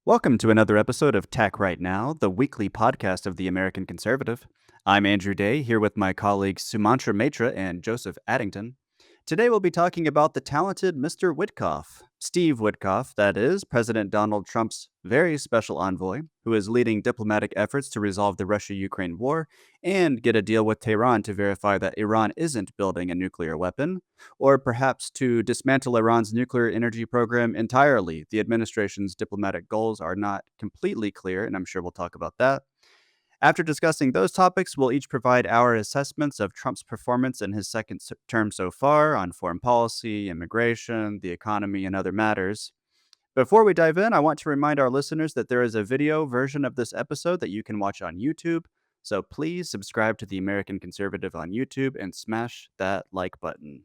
Welcome to another episode of Tech Right Now, the weekly podcast of the American Conservative. I'm Andrew Day, here with my colleagues Sumantra Maitra and Joseph Addington. Today we'll be talking about the talented Mr. Witkoff, Steve Witkoff, that is, President Donald Trump's very special envoy, who is leading diplomatic efforts to resolve the Russia-Ukraine war and get a deal with Tehran to verify that Iran isn't building a nuclear weapon, or perhaps to dismantle Iran's nuclear energy program entirely. The administration's diplomatic goals are not completely clear, and I'm sure we'll talk about that. After discussing those topics, we'll each provide our assessments of Trump's performance in his second term so far on foreign policy, immigration, the economy, and other matters. Before we dive in, I want to remind our listeners that there is a video version of this episode that you can watch on YouTube. So please subscribe to the American Conservative on YouTube and smash that like button.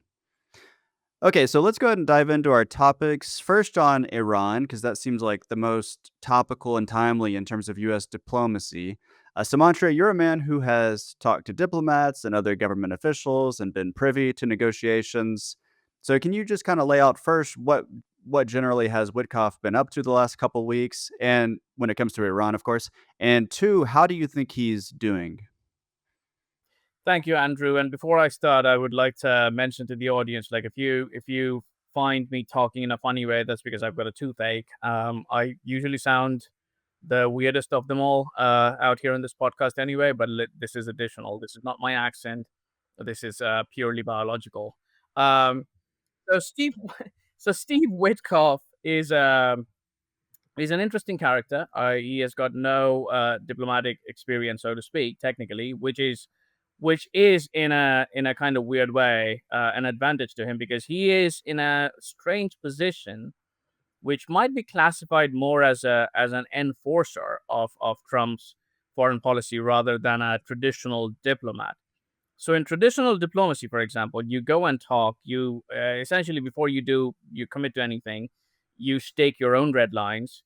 Okay, so let's go ahead and dive into our topics. First on Iran, because that seems like the most topical and timely in terms of U.S. diplomacy. Sumantra, you're a man who has talked to diplomats and other government officials and been privy to negotiations. So can you just kind of lay out first what generally has Witkoff been up to the last couple weeks, and when it comes to Iran, of course, and two, how do you think he's doing? Thank you, Andrew. And before I start, I would like to mention to the audience, like if you find me talking in a funny way, that's because I've got a toothache. I usually sound the weirdest of them all out here in this podcast anyway, but this is additional. This is not my accent. This is purely biological. Um, so Steve, so Steve Witkoff is an interesting character. He has got no diplomatic experience, so to speak, technically, which is in a kind of weird way an advantage to him because he is in a strange position which might be classified more as an enforcer of Trump's foreign policy rather than a traditional diplomat. So in traditional diplomacy, for example, you go and talk. You essentially before you commit to anything, you stake your own red lines,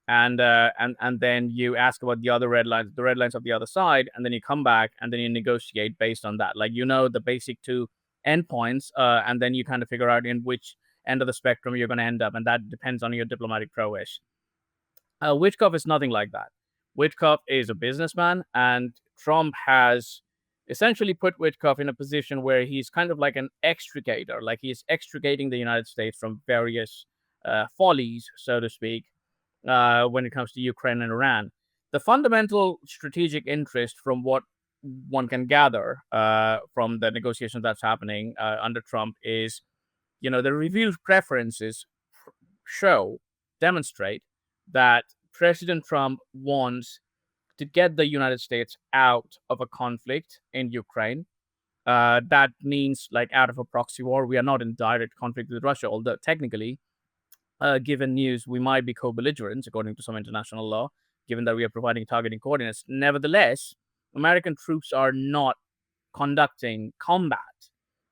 and then you ask about the red lines of the other side, and then you come back and then you negotiate based on that. Like the basic two endpoints, and then you kind of figure out in which end of the spectrum you're going to end up, and that depends on your diplomatic prowess. Witkoff is nothing like that. Witkoff is a businessman, and Trump has essentially put Witkoff in a position where he's kind of like an extricator, like he's extricating the United States from various follies, so to speak, when it comes to Ukraine and Iran. The fundamental strategic interest, from what one can gather from the negotiations that's happening under Trump, is the revealed preferences show, demonstrate that President Trump wants to get the United States out of a conflict in Ukraine. That means like out of a proxy war. We are not in direct conflict with Russia, although technically given news, we might be co-belligerents according to some international law, given that we are providing targeting coordinates. Nevertheless, American troops are not conducting combat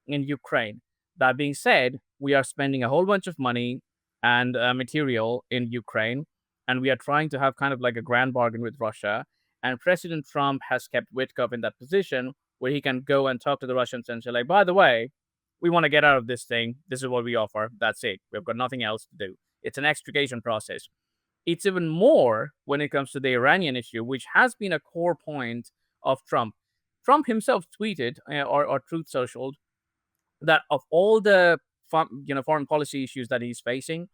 in Ukraine. That being said, we are spending a whole bunch of money and material in Ukraine, and we are trying to have kind of like a grand bargain with Russia. And President Trump has kept Witkoff in that position where he can go and talk to the Russians and say, like, by the way, we want to get out of this thing. This is what we offer. That's it. We've got nothing else to do. It's an extrication process. It's even more when it comes to the Iranian issue, which has been a core point of Trump. Trump himself tweeted or Truth Social that of all the foreign policy issues that he's facing,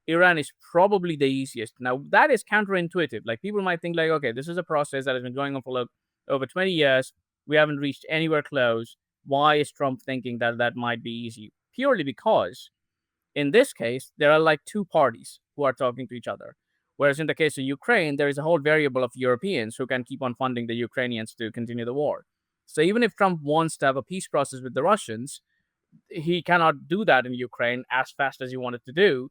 Iran is probably the easiest. Now that is counterintuitive. Like people might think like, okay, this is a process that has been going on for like over 20 years. We haven't reached anywhere close. Why is Trump thinking that that might be easy? Purely because in this case, there are like two parties who are talking to each other. Whereas in the case of Ukraine, there is a whole variable of Europeans who can keep on funding the Ukrainians to continue the war. So even if Trump wants to have a peace process with the Russians, he cannot do that in Ukraine as fast as he wanted to do.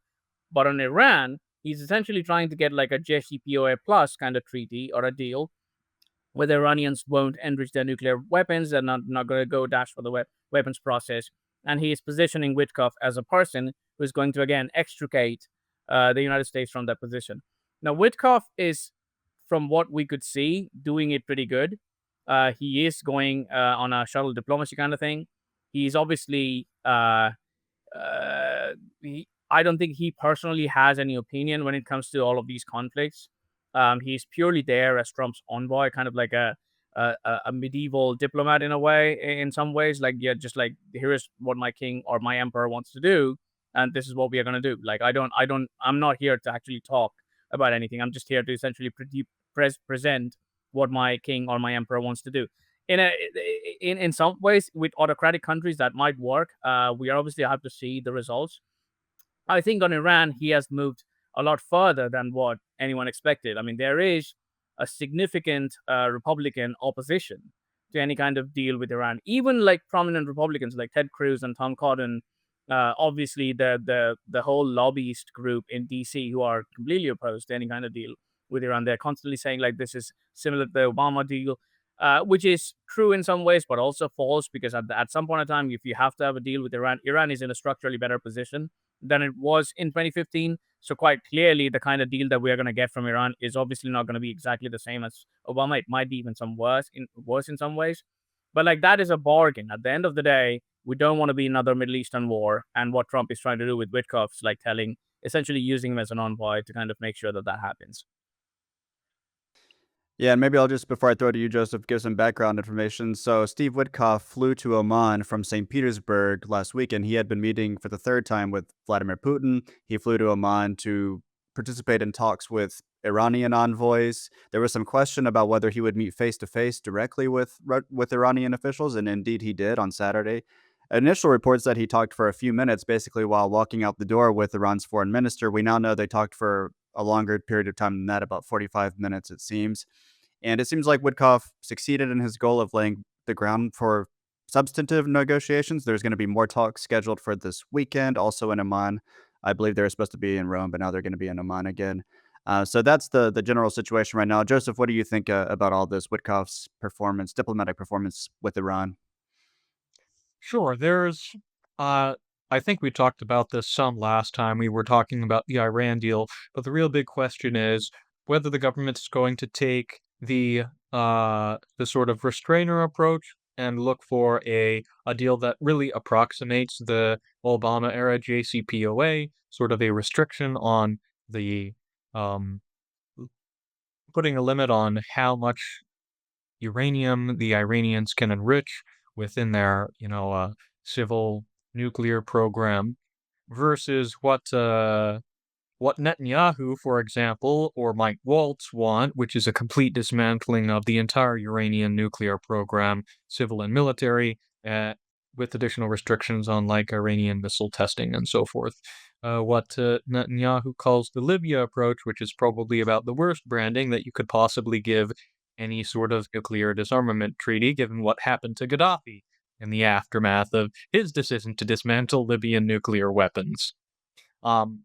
But on Iran, he's essentially trying to get like a JCPOA plus kind of treaty or a deal where the Iranians won't enrich their nuclear weapons. They're not going to go dash for the weapons process. And he is positioning Witkoff as a person who is going to, again, extricate the United States from that position. Now, Witkoff is, from what we could see, doing it pretty good. He is going on a shuttle diplomacy kind of thing. He's obviously, I don't think he personally has any opinion when it comes to all of these conflicts. He's purely there as Trump's envoy, kind of like a medieval diplomat in a way, in some ways. Like, yeah, just like, here is what my king or my emperor wants to do, and this is what we are going to do. Like, I'm not here to actually talk about anything. I'm just here to essentially present what my king or my emperor wants to do. In some ways, with autocratic countries, that might work. We obviously have to see the results. I think on Iran, he has moved a lot further than what anyone expected. I mean, there is a significant Republican opposition to any kind of deal with Iran. Even like prominent Republicans like Ted Cruz and Tom Cotton, obviously the whole lobbyist group in DC who are completely opposed to any kind of deal with Iran. They're constantly saying like this is similar to the Obama deal, which is true in some ways, but also false because at some point in time, if you have to have a deal with Iran, Iran is in a structurally better position than it was in 2015. So quite clearly, the kind of deal that we are going to get from Iran is obviously not going to be exactly the same as Obama. It might be even some worse in some ways. But like that is a bargain. At the end of the day, we don't want to be another Middle Eastern war. And what Trump is trying to do with Witkoff is like essentially using him as an envoy to kind of make sure that that happens. Yeah, and maybe I'll just, before I throw it to you, Joseph, give some background information. So, Steve Witkoff flew to Oman from St. Petersburg last week, and he had been meeting for the third time with Vladimir Putin. He flew to Oman to participate in talks with Iranian envoys. There was some question about whether he would meet face to face directly with Iranian officials, and indeed he did on Saturday. Initial reports that he talked for a few minutes, basically while walking out the door with Iran's foreign minister. We now know they talked for a longer period of time than that, about 45 minutes, it seems. And it seems like Witkoff succeeded in his goal of laying the ground for substantive negotiations. There's going to be more talks scheduled for this weekend, also in Oman. I believe they were supposed to be in Rome, but now they're going to be in Oman again. So that's the general situation right now. Joseph, what do you think about all this? Witkoff's performance, diplomatic performance with Iran? Sure, uh, I think we talked about this some last time we were talking about the Iran deal, but the real big question is whether the government is going to take the sort of restrainer approach and look for a deal that really approximates the Obama era JCPOA, sort of a restriction on the um, putting a limit on how much uranium the Iranians can enrich within their, civil nuclear program versus what Netanyahu, for example, or Mike Waltz want, which is a complete dismantling of the entire Iranian nuclear program, civil and military, with additional restrictions on like Iranian missile testing and so forth. What Netanyahu calls the Libya approach, which is probably about the worst branding that you could possibly give any sort of nuclear disarmament treaty, given what happened to Gaddafi in the aftermath of his decision to dismantle Libyan nuclear weapons. Um,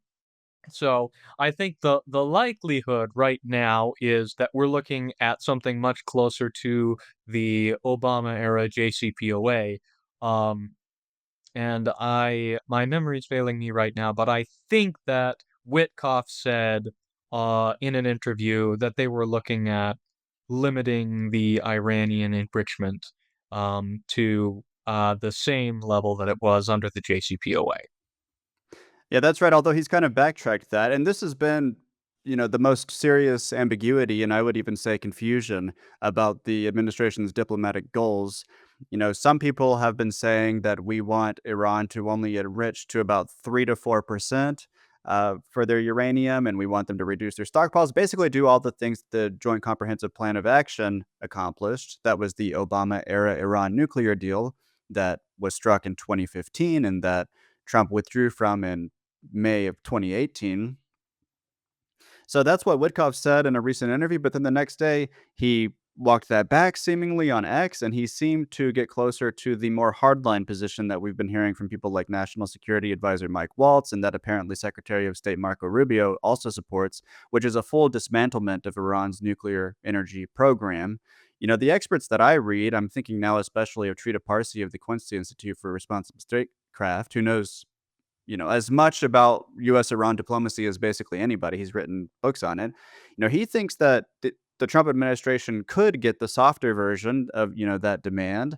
so I think the likelihood right now is that we're looking at something much closer to the Obama era JCPOA. Um, and my memory's failing me right now, but I think that Witkoff said in an interview that they were looking at limiting the Iranian enrichment to the same level that it was under the JCPOA. Yeah, that's right, although he's kind of backtracked that, and this has been, the most serious ambiguity, and I would even say confusion about the administration's diplomatic goals. Some people have been saying that we want Iran to only enrich to about 3 to 4% for their uranium, and we want them to reduce their stockpiles, basically do all the things the Joint Comprehensive Plan of Action accomplished. That was the Obama-era Iran nuclear deal that was struck in 2015 and that Trump withdrew from in May of 2018. So that's what Witkoff said in a recent interview, but then the next day he walked that back seemingly on X, and he seemed to get closer to the more hardline position that we've been hearing from people like National Security Advisor Mike Waltz, and that apparently Secretary of State Marco Rubio also supports, which is a full dismantlement of Iran's nuclear energy program. The experts that I read, I'm thinking now especially of Trita Parsi of the Quincy Institute for Responsible Statecraft, who knows as much about US Iran diplomacy as basically anybody. He's written books on it. He thinks that the Trump administration could get the softer version of, that demand,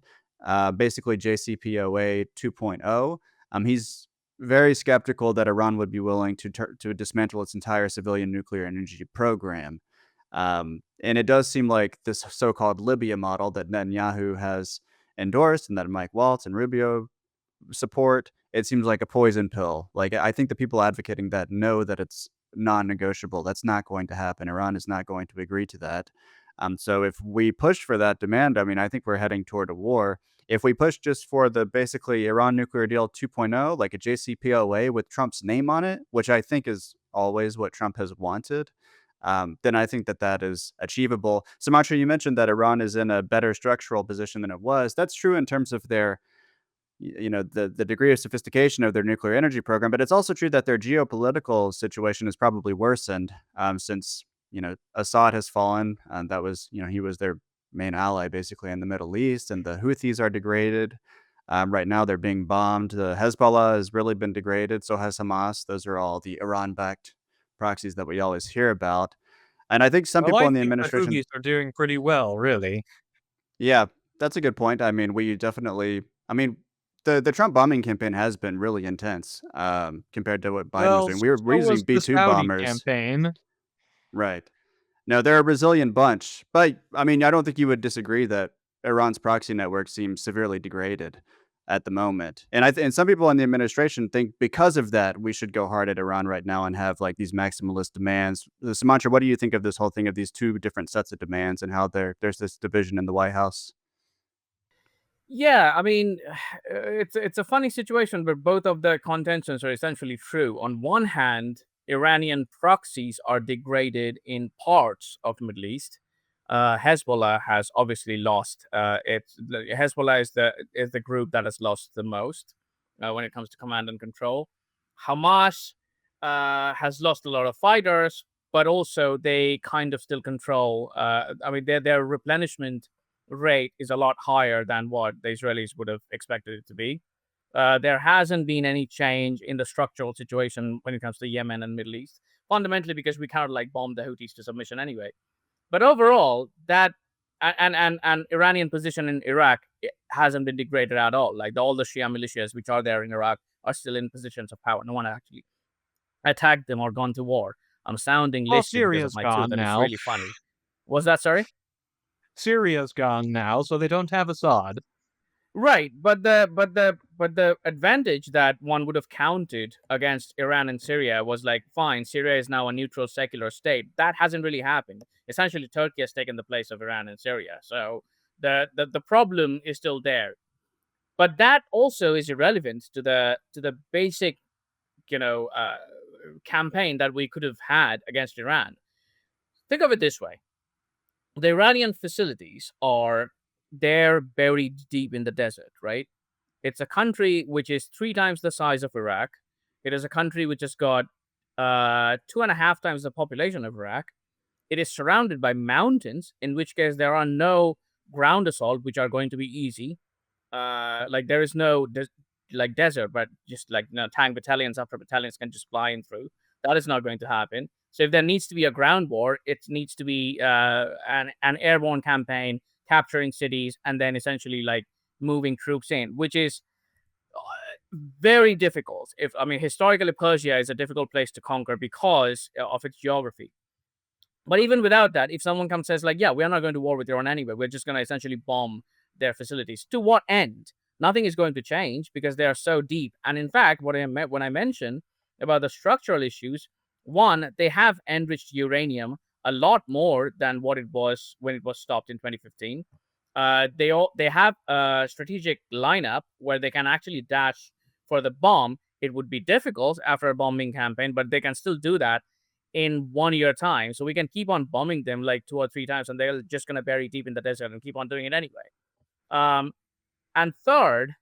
basically JCPOA 2.0. He's very skeptical that Iran would be willing to dismantle its entire civilian nuclear energy program. And it does seem like this so-called Libya model that Netanyahu has endorsed and that Mike Waltz and Rubio support, it seems like a poison pill. Like, I think the people advocating that know that it's non-negotiable. That's not going to happen. Iran is not going to agree to that. So if we push for that demand, I mean, I think we're heading toward a war. If we push just for the basically Iran nuclear deal 2.0, like a JCPOA with Trump's name on it, which I think is always what Trump has wanted, then I think that that is achievable. Sumatra, you mentioned that Iran is in a better structural position than it was. That's true in terms of their the degree of sophistication of their nuclear energy program, but it's also true that their geopolitical situation has probably worsened since Assad has fallen, and that was he was their main ally basically in the Middle East, and the Houthis are degraded. Right now, they're being bombed. The Hezbollah has really been degraded. So has Hamas. Those are all the Iran-backed proxies that we always hear about. And I think some Well, people I in the think the administration, Houthis are doing pretty well, really. yeah, that's a good point. I mean, we definitely, I mean, the Trump bombing campaign has been really intense compared to what Biden was Well, doing. We're so using was the B-2 Saudi bombers, campaign. right? No, they're a resilient bunch, but I mean, I don't think you would disagree that Iran's proxy network seems severely degraded at the moment. And and some people in the administration think because of that, we should go hard at Iran right now and have like these maximalist demands. Sumantra, what do you think of this whole thing of these two different sets of demands and how there's this division in the White House? Yeah, I mean, it's a funny situation where both of the contentions are essentially true. On one hand, Iranian proxies are degraded in parts of the Middle East. Hezbollah has obviously lost. Hezbollah is the group that has lost the most when it comes to command and control. Hamas has lost a lot of fighters, but also they kind of still control. I mean, their replenishment rate is a lot higher than what the Israelis would have expected it to be. There hasn't been any change in the structural situation when it comes to Yemen and Middle East, fundamentally because we can't like bomb the Houthis to submission anyway. But overall, that and Iranian position in Iraq hasn't been degraded at all. Like all the Shia militias which are there in Iraq are still in positions of power. No one actually attacked them or gone to war. I'm sounding Well, listy because of Syria's my tooth, gone and it's now. really funny. Was that sorry? Syria's gone now, so they don't have Assad. Right, but the advantage that one would have counted against Iran and Syria was like, fine, Syria is now a neutral secular state. That hasn't really happened. Essentially, Turkey has taken the place of Iran and Syria. So the problem is still there. But that also is irrelevant to the basic, you know, uh, campaign that we could have had against Iran. Think of it this way: the Iranian facilities are they're buried deep in the desert, right? It's a country which is 3 times the size of Iraq. It is a country which has got 2.5 times the population of Iraq. It is surrounded by mountains, in which case there are no ground assault, which are going to be easy. Like there is no like desert, but just like tank battalions after battalions can just fly in through. That is not going to happen. So if there needs to be a ground war, it needs to be an airborne campaign, capturing cities, and then essentially like moving troops in, which is very difficult. If I mean historically, Persia is a difficult place to conquer because of its geography. But even without that, if someone comes and says like, "Yeah, we are not going to war with Iran anyway. We're just going to essentially bomb their facilities," to what end? Nothing is going to change because they are so deep. And in fact, what I meant when I mentioned about the structural issues, one, they have enriched uranium a lot more than what it was when it was stopped in 2015. They have a strategic lineup where they can actually dash for the bomb. It would be difficult after a bombing campaign, but they can still do that in 1 year time. So we can keep on bombing them like 2 or 3 times, and they're just gonna bury deep in the desert and keep on doing it anyway. Um, and third,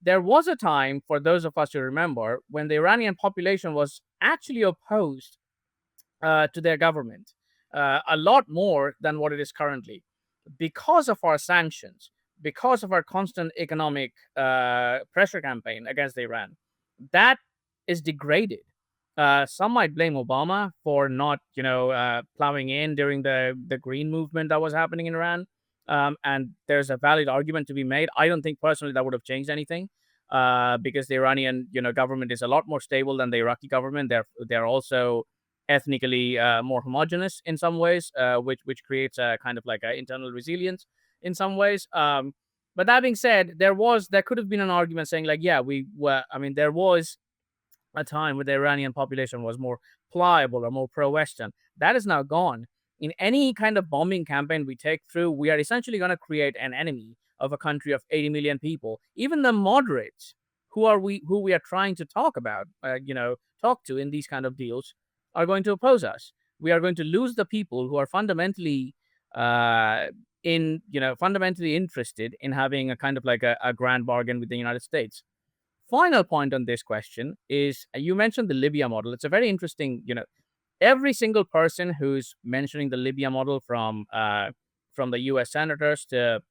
there was a time for those of us who remember when the Iranian population was actually opposed to their government a lot more than what it is currently because of our sanctions, because of our constant economic pressure campaign against Iran. That is degraded. Some might blame Obama for not, plowing in during the green movement that was happening in Iran. And there's a valid argument to be made. I don't think personally that would have changed anything. because the Iranian government is a lot more stable than the Iraqi government. They're also ethnically more homogenous in some ways, which creates a kind of like an internal resilience in some ways. But that being said, there could have been an argument saying like, yeah, we were. I mean, there was a time where the Iranian population was more pliable or more pro-Western. That is now gone. In any kind of bombing campaign we take through, we are essentially going to create an enemy of a country of 80 million people. Even the moderates, who we are trying to talk about, talk to in these kind of deals, are going to oppose us. We are going to lose the people who are fundamentally uh, fundamentally interested in having a kind of like a grand bargain with the United States. Final point on this question is, you mentioned the Libya model. It's a very interesting, every single person who's mentioning the Libya model from the U.S. senators to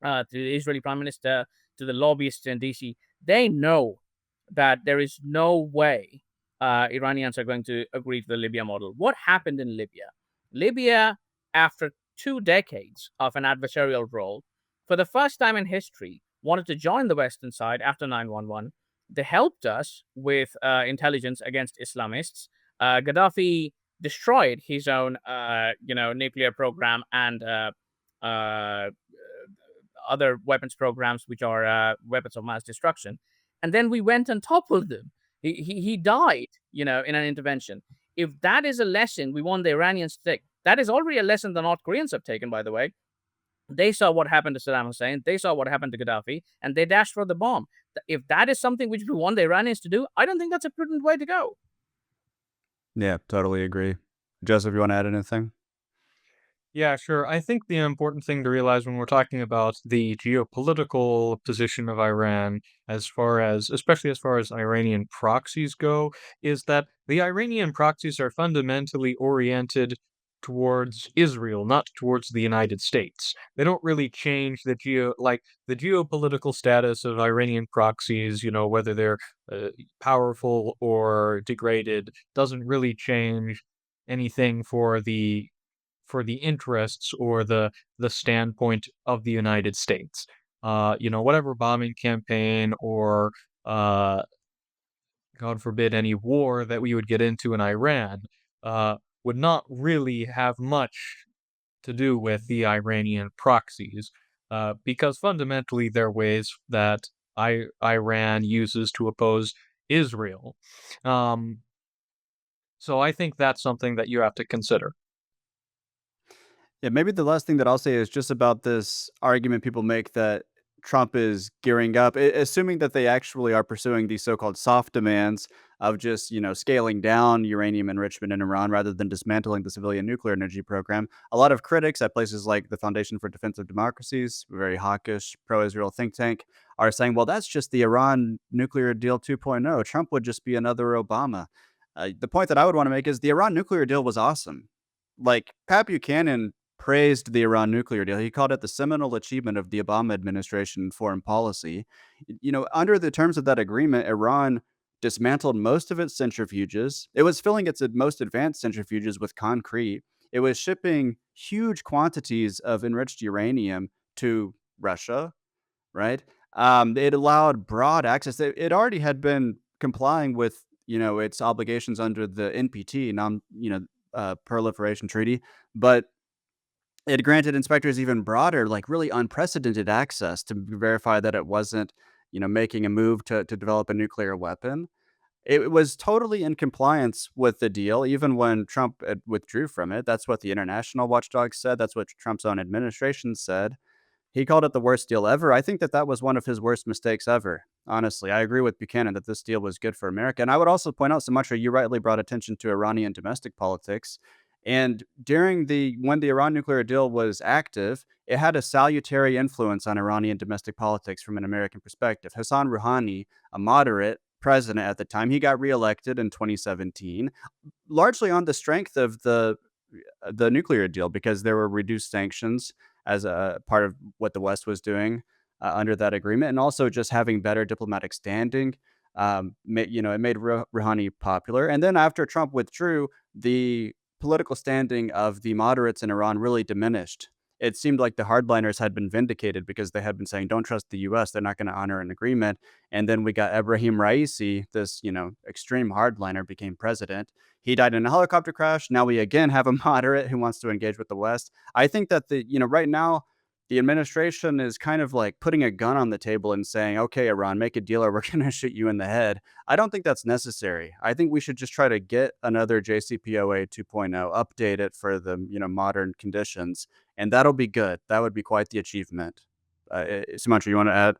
the Israeli prime minister to the lobbyists in DC, they know that there is no way Iranians are going to agree to the Libya model. What happened in Libya? Libya, after 2 decades of an adversarial role, for the first time in history, wanted to join the Western side after 9/11. They helped us with intelligence against Islamists. Gaddafi destroyed his own, nuclear program and uh, other weapons programs, which are weapons of mass destruction. And then we went and toppled them. He died, in an intervention. If that is a lesson we want the Iranians to take, that is already a lesson the North Koreans have taken, by the way. They saw what happened to Saddam Hussein, they saw what happened to Gaddafi, and they dashed for the bomb. If that is something which we want the Iranians to do, I don't think that's a prudent way to go. Yeah, totally agree. Joseph, you want to add anything? Yeah, sure. I think the important thing to realize when we're talking about the geopolitical position of Iran, especially as far as Iranian proxies go, is that the Iranian proxies are fundamentally oriented towards Israel, not towards the United States. They don't really change the geopolitical status of Iranian proxies, whether they're powerful or degraded, doesn't really change anything for the interests or the standpoint of the United States. Whatever bombing campaign or uh, God forbid any war that we would get into in Iran would not really have much to do with the Iranian proxies, because fundamentally they're ways that Iran uses to oppose Israel. Um, so I think that's something that you have to consider. Yeah, maybe the last thing that I'll say is just about this argument people make that Trump is gearing up, assuming that they actually are pursuing these so-called soft demands of just, scaling down uranium enrichment in Iran rather than dismantling the civilian nuclear energy program. A lot of critics at places like the Foundation for Defensive Democracies, a very hawkish pro-Israel think tank, are saying, well, that's just the Iran nuclear deal 2.0. Trump would just be another Obama. The point that I would want to make is the Iran nuclear deal was awesome. Like, Pat Buchanan praised the Iran nuclear deal. He called it the seminal achievement of the Obama administration in foreign policy. Under the terms of that agreement, Iran dismantled most of its centrifuges. It was filling its most advanced centrifuges with concrete. It was shipping huge quantities of enriched uranium to Russia, right? It allowed broad access. It already had been complying with, its obligations under the NPT, proliferation treaty, but it granted inspectors even broader, like really unprecedented access to verify that it wasn't, making a move to develop a nuclear weapon. It was totally in compliance with the deal, even when Trump withdrew from it. That's what the international watchdog said. That's what Trump's own administration said. He called it the worst deal ever. I think that that was one of his worst mistakes ever. Honestly, I agree with Buchanan that this deal was good for America. And I would also point out, Sumatra, you rightly brought attention to Iranian domestic politics. And when the Iran nuclear deal was active, it had a salutary influence on Iranian domestic politics from an American perspective. Hassan Rouhani, a moderate president at the time, he got reelected in 2017, largely on the strength of the nuclear deal because there were reduced sanctions as a part of what the West was doing under that agreement, and also just having better diplomatic standing. It made Rouhani popular, and then after Trump withdrew, the political standing of the moderates in Iran really diminished. it seemed like the hardliners had been vindicated because they had been saying, don't trust the US, they're not going to honor an agreement. And then we got Ebrahim Raisi, this, extreme hardliner, became president. He died in a helicopter crash. Now we again have a moderate who wants to engage with the West. I think that right now, the administration is kind of like putting a gun on the table and saying, okay, Iran, make a deal or we're going to shoot you in the head. I don't think that's necessary. I think we should just try to get another JCPOA 2.0, update it for the modern conditions, and that'll be good. That would be quite the achievement. Sumantra, you want to add?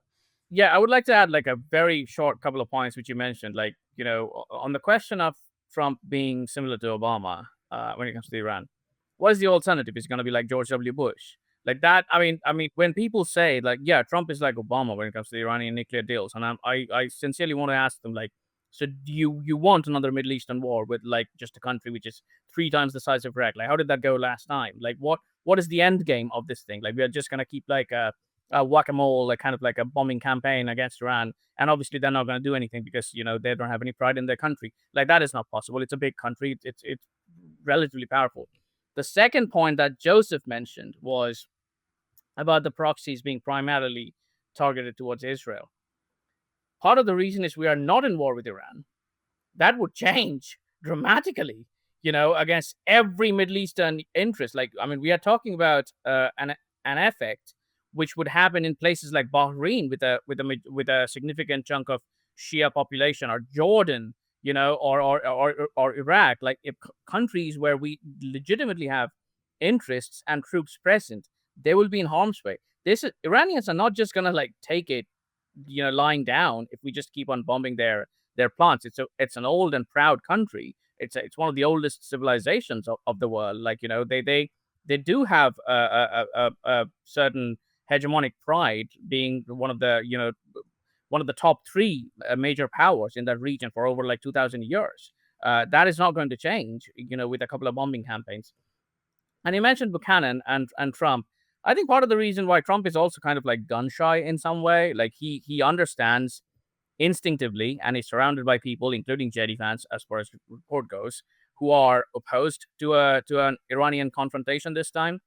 Yeah, I would like to add like a very short couple of points which you mentioned, like on the question of Trump being similar to Obama when it comes to Iran. What is the alternative? Is it going to be like George W. Bush? Like that? I mean, when people say like, yeah, Trump is like Obama when it comes to the Iranian nuclear deals, and I sincerely want to ask them like, so do you want another Middle Eastern war with like just a country which is 3 times the size of Iraq? Like, how did that go last time? Like, what is the end game of this thing? Like, we are just gonna keep like a whack-a-mole, like kind of like a bombing campaign against Iran, and obviously they're not going to do anything because they don't have any pride in their country. Like that is not possible. It's a big country. It's relatively powerful. The second point that Joseph mentioned was about the proxies being primarily targeted towards Israel. Part of the reason is we are not in war with Iran. That would change dramatically, against every Middle Eastern interest. Like, I mean, we are talking about an effect which would happen in places like Bahrain with a significant chunk of Shia population, or Jordan, or Iraq, like if countries where we legitimately have interests and troops present, they will be in harm's way. Iranians are not just gonna like take it, lying down if we just keep on bombing their plants. It's an old and proud country. It's one of the oldest civilizations of the world. Like they do have a certain hegemonic pride, being one of the top 3 major powers in that region for over like 2,000 years. That is not going to change, with a couple of bombing campaigns. And you mentioned Buchanan and Trump. I think part of the reason why Trump is also kind of like gun shy in some way, like he understands instinctively, and is surrounded by people, including Jerry Vance, as far as report goes, who are opposed to an Iranian confrontation this time.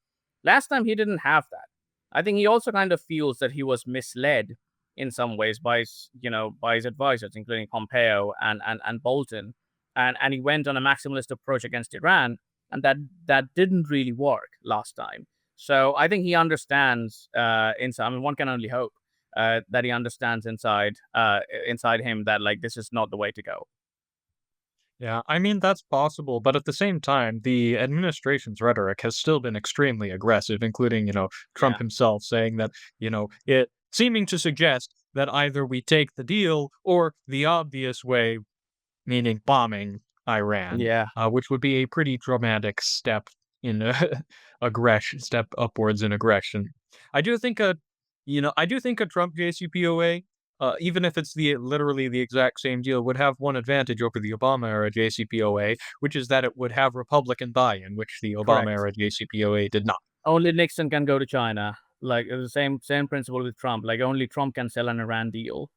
Last time he didn't have that. I think he also kind of feels that he was misled in some ways by his advisors, including Pompeo and Bolton, and he went on a maximalist approach against Iran, and that didn't really work last time. So I think he understands inside. I mean, one can only hope that he understands inside him that like this is not the way to go. Yeah, I mean, that's possible, but at the same time, the administration's rhetoric has still been extremely aggressive, including, Trump Yeah, himself saying that, it seeming to suggest that either we take the deal or the obvious way, meaning bombing Iran, yeah, which would be a pretty dramatic step in aggression, step upwards in aggression. I do think I do think a Trump JCPOA, even if it's literally the exact same deal, would have one advantage over the Obama era JCPOA, which is that it would have Republican buy-in, which the Obama correct. era JCPOA did not. Only Nixon can go to China. Like the same principle with Trump. Like only Trump can sell an Iran deal.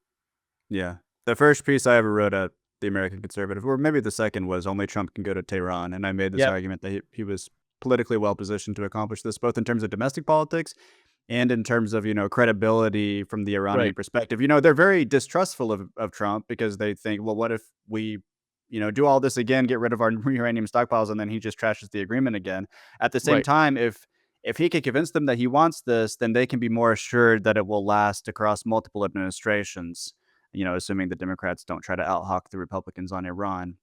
Yeah. The first piece I ever wrote at the American Conservative, or maybe the second, was only Trump can go to Tehran. And I made this Yep. argument that he was politically well positioned to accomplish this, both in terms of domestic politics and in terms of, credibility from the Iranian Right. perspective. They're very distrustful of Trump because they think, well, what if we, do all this again, get rid of our uranium stockpiles, and then he just trashes the agreement again. At the same Right. time, if he can convince them that he wants this, then they can be more assured that it will last across multiple administrations, assuming the Democrats don't try to outhawk the Republicans on Iran.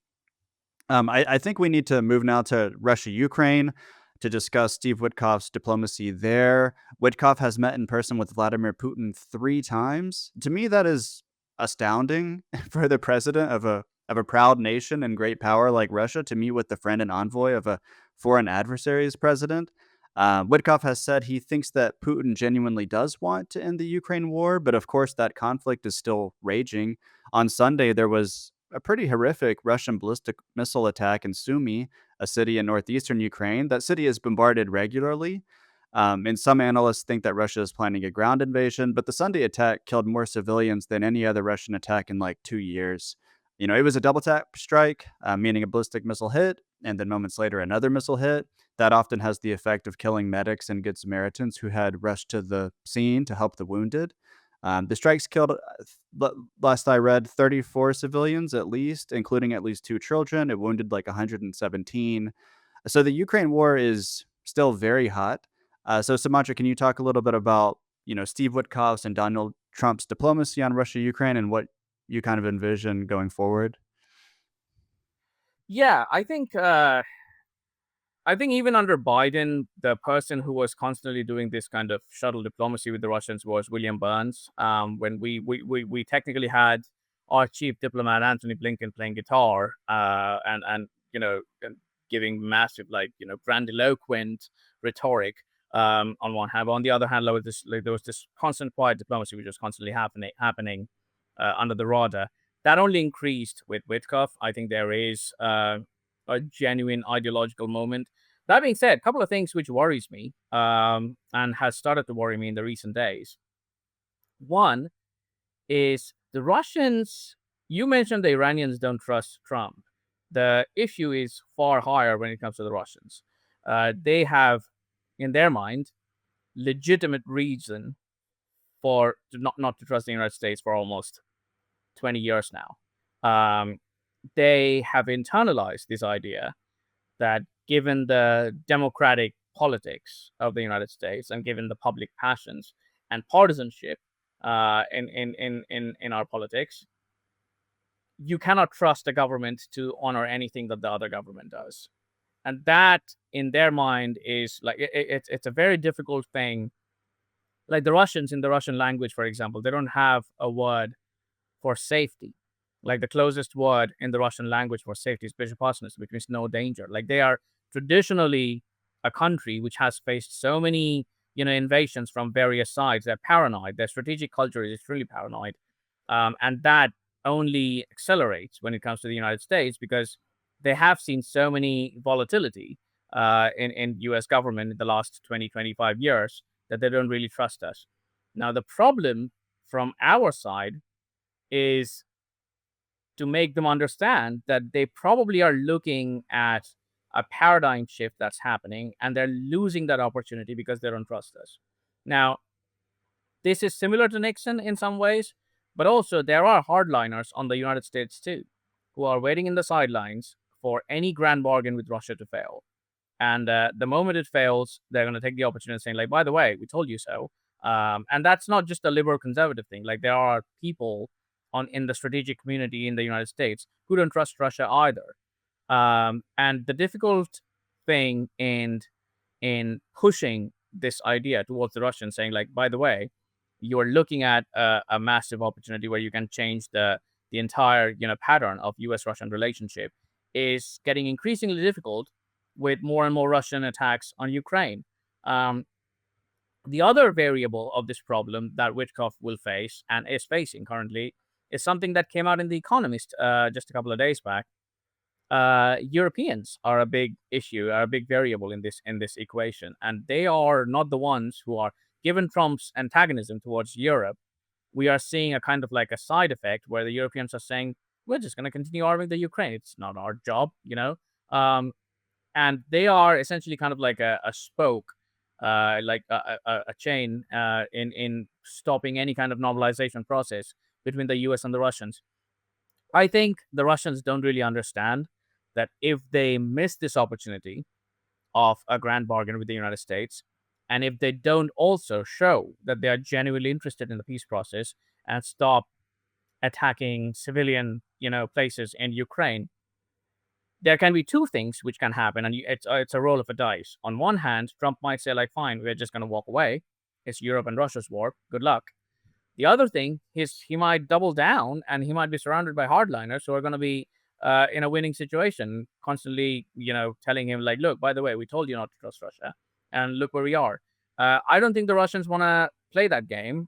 I think we need to move now to Russia, Ukraine to discuss Steve Witkoff's diplomacy there. Witkoff has met in person with Vladimir Putin 3 times. To me, that is astounding for the president of a proud nation and great power like Russia to meet with the friend and envoy of a foreign adversary's president. Witkoff has said he thinks that Putin genuinely does want to end the Ukraine war, but of course that conflict is still raging. On Sunday, there was a pretty horrific Russian ballistic missile attack in Sumy, a city in northeastern Ukraine. That city is bombarded regularly. And some analysts think that Russia is planning a ground invasion, but the Sunday attack killed more civilians than any other Russian attack in like 2 years. It was a double tap strike, meaning a ballistic missile hit, and then moments later another missile hit, that often has the effect of killing medics and Good Samaritans who had rushed to the scene to help the wounded. The strikes killed, last I read, 34 civilians at least, including at least 2 children. It wounded like 117. So the Ukraine war is still very hot. So Sumatra, can you talk a little bit about Steve Witkoff's and Donald Trump's diplomacy on Russia Ukraine and what you kind of envision going forward? Yeah, I think even under Biden, the person who was constantly doing this kind of shuttle diplomacy with the Russians was William Burns. When we technically had our chief diplomat Anthony Blinken playing guitar, and and giving massive, like, grandiloquent rhetoric, on one hand. But on the other hand, there was this constant quiet diplomacy which was constantly happening under the radar. That only increased with Witkoff. I think there is a genuine ideological moment. That being said, a couple of things which worries me, and has started to worry me in the recent days. One is the Russians. You mentioned the Iranians don't trust Trump. The issue is far higher when it comes to the Russians. They have, in their mind, legitimate reason for not to trust the United States for almost 20 years now. They have internalized this idea that, given the democratic politics of the United States and given the public passions and partisanship in our politics, you cannot trust a government to honor anything that the other government does. And that, in their mind, is like it's a very difficult thing. Like the Russians, in the Russian language, for example, they don't have a word for safety. Like the closest word in the Russian language for safety is bezopasnost, which means no danger. Like they are traditionally a country which has faced so many, invasions from various sides. They're paranoid. Their strategic culture is extremely paranoid, and that only accelerates when it comes to the United States because they have seen so many volatility in U.S. government in the last 20-25 years that they don't really trust us. Now the problem from our side is to make them understand that they probably are looking at a paradigm shift that's happening and they're losing that opportunity because they don't trust us. Now, this is similar to Nixon in some ways, but also there are hardliners on the United States too, who are waiting in the sidelines for any grand bargain with Russia to fail. And the moment it fails, they're going to take the opportunity saying, like, by the way, we told you so. And that's not just a liberal conservative thing. Like there are people in the strategic community in the United States who don't trust Russia either. And the difficult thing in pushing this idea towards the Russians, saying, like, by the way, you're looking at a massive opportunity where you can change the entire pattern of U.S.-Russian relationship, is getting increasingly difficult with more and more Russian attacks on Ukraine. The other variable of this problem that Witkoff will face and is facing currently is something that came out in The Economist just a couple of days back. Europeans are a big issue, are a big variable in this equation, and they are not the ones who are, given Trump's antagonism towards Europe. We are seeing a kind of like a side effect where the Europeans are saying, we're just going to continue arming the Ukraine. It's not our job. And they are essentially kind of like a spoke, like a chain in stopping any kind of normalization process between the US and the Russians. I think the Russians don't really understand that if they miss this opportunity of a grand bargain with the United States, and if they don't also show that they are genuinely interested in the peace process and stop attacking civilian, places in Ukraine, there can be two things which can happen, and it's a roll of a dice. On one hand, Trump might say, like, fine, we're just going to walk away. It's Europe and Russia's war. Good luck. The other thing is he might double down and he might be surrounded by hardliners who are going to be in a winning situation, constantly, telling him, like, look, by the way, we told you not to trust Russia, and look where we are. I don't think the Russians want to play that game,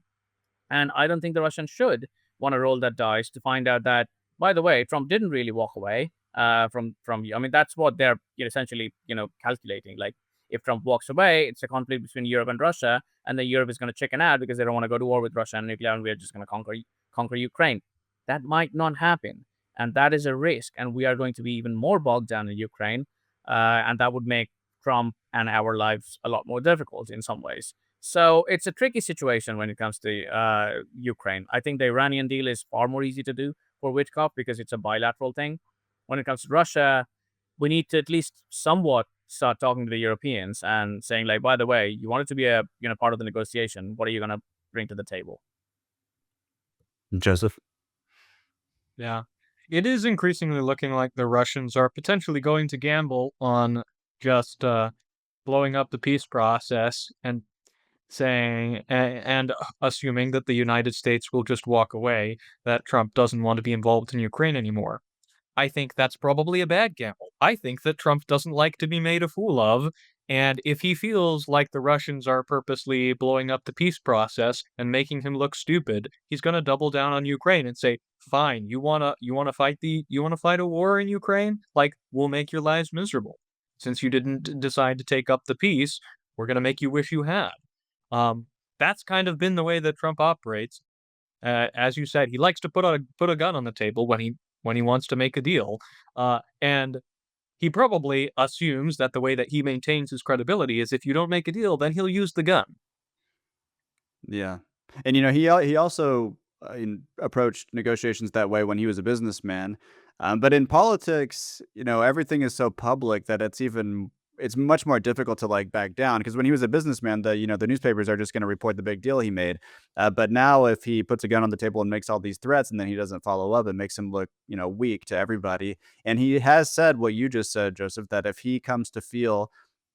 and I don't think the Russians should want to roll that dice to find out that, by the way, Trump didn't really walk away from you. I mean, that's what they're essentially, calculating. Like, if Trump walks away, it's a conflict between Europe and Russia, and then Europe is going to chicken out because they don't want to go to war with Russia and nuclear, and we're just going to conquer Ukraine. That might not happen, and that is a risk. And we are going to be even more bogged down in Ukraine. and that would make Trump and our lives a lot more difficult in some ways. So it's a tricky situation when it comes to Ukraine. I think the Iranian deal is far more easy to do for Witkoff because it's a bilateral thing. When it comes to Russia, we need to at least somewhat start talking to the Europeans and saying, like, by the way, you want it to be a part of the negotiation. What are you going to bring to the table? Joseph? Yeah. It is increasingly looking like the Russians are potentially going to gamble on just blowing up the peace process and assuming that the United States will just walk away, that Trump doesn't want to be involved in Ukraine anymore. I think that's probably a bad gamble. I think that Trump doesn't like to be made a fool of, and if he feels like the Russians are purposely blowing up the peace process and making him look stupid, he's going to double down on Ukraine and say, "Fine, you want to fight a war in Ukraine? Like, we'll make your lives miserable. Since you didn't decide to take up the peace, we're going to make you wish you had." Um, that's kind of been the way that Trump operates. As you said, he likes to put a gun on the table when he wants to make a deal, and he probably assumes that the way that he maintains his credibility is if you don't make a deal, then he'll use the gun. Yeah. And, he also approached negotiations that way when he was a businessman. But in politics, everything is so public that it's much more difficult to like back down because when he was a businessman, the newspapers are just going to report the big deal he made. But now if he puts a gun on the table and makes all these threats and then he doesn't follow up, it makes him look, weak to everybody. And he has said what you just said, Joseph, that if he comes to feel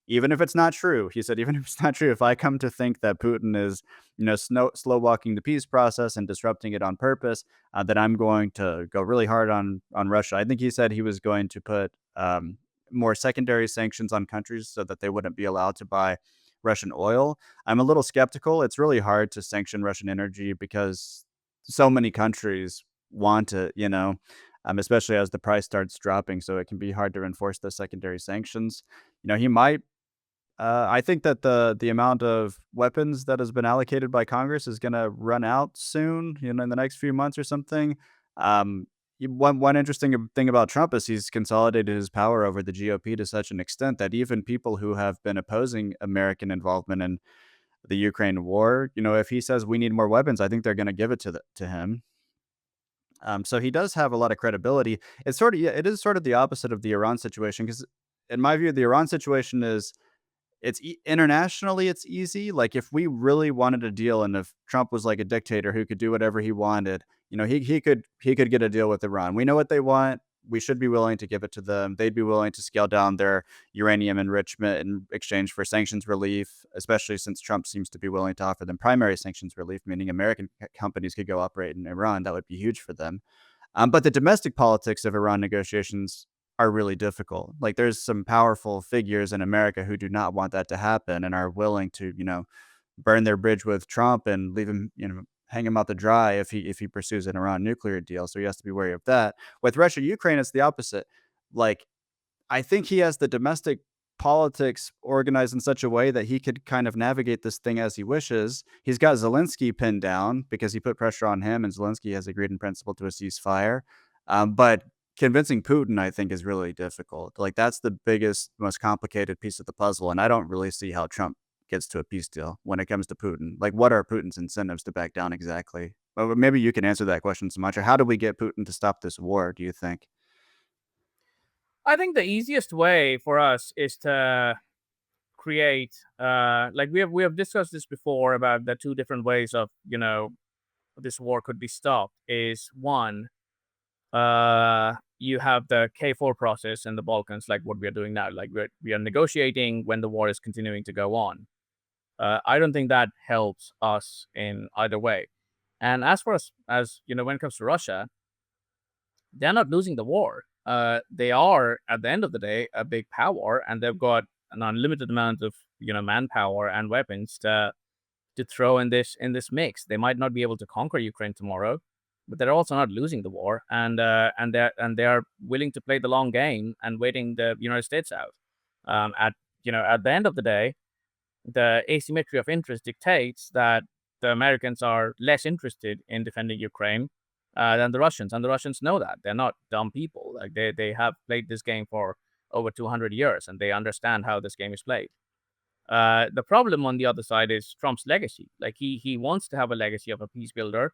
even if it's not true, he said, even if it's not true, if I come to think that Putin is, slow walking the peace process and disrupting it on purpose, then I'm going to go really hard on Russia. I think he said he was going to put more secondary sanctions on countries so that they wouldn't be allowed to buy Russian oil. I'm a little skeptical. It's really hard to sanction Russian energy because so many countries want it, especially as the price starts dropping. So it can be hard to enforce the secondary sanctions. He might I think that the amount of weapons that has been allocated by Congress is gonna run out soon, in the next few months or something. One interesting thing about Trump is he's consolidated his power over the GOP to such an extent that even people who have been opposing American involvement in the Ukraine war, if he says we need more weapons, I think they're gonna give it to him. So he does have a lot of credibility. It's sort of yeah, it is sort of the opposite of the Iran situation because in my view, the Iran situation is internationally, it's easy. Like, if we really wanted a deal and if Trump was like a dictator who could do whatever he wanted, he could get a deal with Iran. We know what they want. We should be willing to give it to them. They'd be willing to scale down their uranium enrichment in exchange for sanctions relief, especially since Trump seems to be willing to offer them primary sanctions relief, meaning American companies could go operate in Iran. That would be huge for them. But the domestic politics of Iran negotiations are really difficult. Like, there's some powerful figures in America who do not want that to happen and are willing to, burn their bridge with Trump and leave him, hang him out to dry if he pursues an Iran nuclear deal. So he has to be wary of that. With Russia, Ukraine, it's the opposite. Like, I think he has the domestic politics organized in such a way that he could kind of navigate this thing as he wishes. He's got Zelensky pinned down because he put pressure on him, and Zelensky has agreed in principle to a ceasefire. But convincing Putin, I think, is really difficult. Like, that's the biggest, most complicated piece of the puzzle, and I don't really see how Trump gets to a peace deal when it comes to Putin. Like, what are Putin's incentives to back down exactly? Well, maybe you can answer that question, Sumatra. How do we get Putin to stop this war, do you think? I think the easiest way for us is to create, like we have discussed this before about the two different ways of this war could be stopped. Is one, you have the K4 process in the Balkans, like what we are doing now. Like we are negotiating when the war is continuing to go on. I don't think that helps us in either way. And as far as when it comes to Russia, they're not losing the war. They are, at the end of the day, a big power, and they've got an unlimited amount of manpower and weapons to throw in this mix. They might not be able to conquer Ukraine tomorrow, but they're also not losing the war, and they are willing to play the long game and waiting the United States out. At the end of the day, the asymmetry of interest dictates that the Americans are less interested in defending Ukraine than the Russians, and the Russians know that. They're not dumb people. Like they have played this game for over 200 years, and they understand how this game is played. The problem on the other side is Trump's legacy. Like he wants to have a legacy of a peace builder.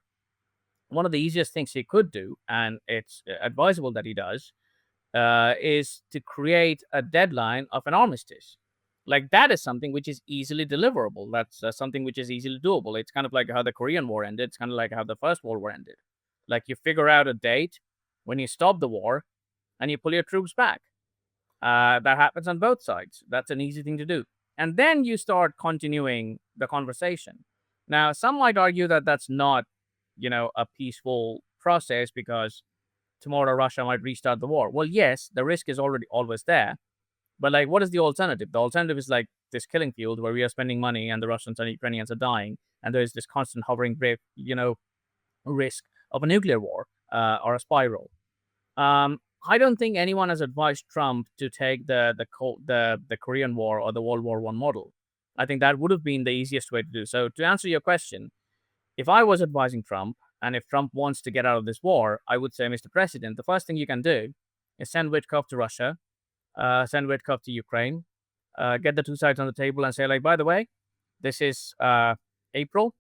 One of the easiest things he could do, and it's advisable that he does, is to create a deadline of an armistice. Like that is something which is easily deliverable. That's something which is easily doable. It's kind of like how the Korean War ended. It's kind of like how the First World War ended. Like you figure out a date when you stop the war and you pull your troops back. That happens on both sides. That's an easy thing to do. And then you start continuing the conversation. Now, some might argue that that's not, a peaceful process because tomorrow Russia might restart the war. Well, yes, the risk is already always there. But like, what is the alternative? The alternative is like this killing field where we are spending money and the Russians and Ukrainians are dying, and there is this constant hovering, risk of a nuclear war or a spiral. I don't think anyone has advised Trump to take the Korean War or the World War One model. I think that would have been the easiest way to do. So to answer your question, if I was advising Trump, and if Trump wants to get out of this war, I would say, Mr. President, the first thing you can do is send Witkoff to Russia, send Witkoff to Ukraine, get the two sides on the table and say, like, by the way, this is April.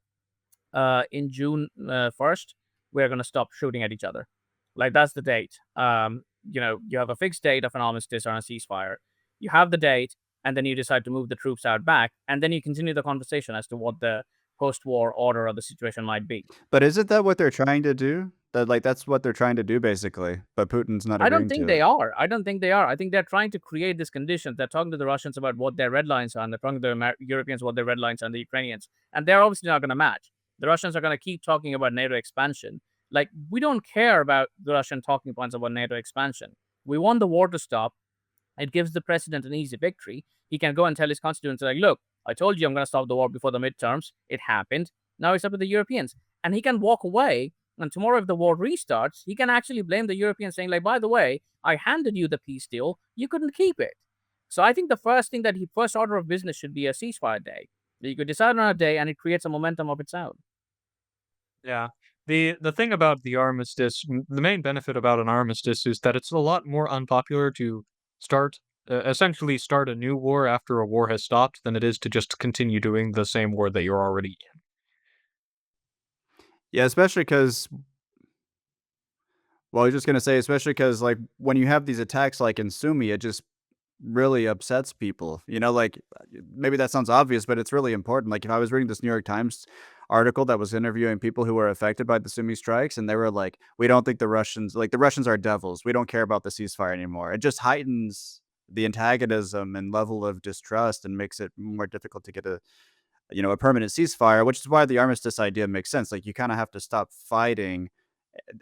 In June 1st, we're going to stop shooting at each other. Like, that's the date. You have a fixed date of an armistice or a ceasefire. You have the date, and then you decide to move the troops out back, and then you continue the conversation as to what the post-war order of the situation might be. But isn't that what they're trying to do? That's what they're trying to do basically, but Putin's not I don't agreeing think to they it. are. I don't think they are. I think they're trying to create this condition. They're talking to the Russians about what their red lines are, and they're talking to the Europeans what their red lines are, and the Ukrainians. And they're obviously not going to match. The Russians are going to keep talking about NATO expansion. Like, we don't care about the Russian talking points about NATO expansion. We want the war to stop. It gives the president an easy victory. He can go and tell his constituents, like, look, I told you I'm going to stop the war before the midterms. It happened. Now it's up to the Europeans. And he can walk away. And tomorrow, if the war restarts, he can actually blame the Europeans, saying, like, by the way, I handed you the peace deal. You couldn't keep it. So I think the first order of business should be a ceasefire day. You could decide on a day and it creates a momentum of its own. Yeah. The thing about the armistice, the main benefit about an armistice is that it's a lot more unpopular to start essentially start a new war after a war has stopped than it is to just continue doing the same war that you're already in. Yeah, especially because, well, I was just gonna say, especially because, like, when you have these attacks like in Sumi, it just really upsets people. Like, maybe that sounds obvious, but it's really important. Like, if I was reading this New York Times article that was interviewing people who were affected by the Sumi strikes, and they were like, "We don't think the Russians are devils. We don't care about the ceasefire anymore." It just heightens the antagonism and level of distrust and makes it more difficult to get a permanent ceasefire, which is why the armistice idea makes sense. Like, you kind of have to stop fighting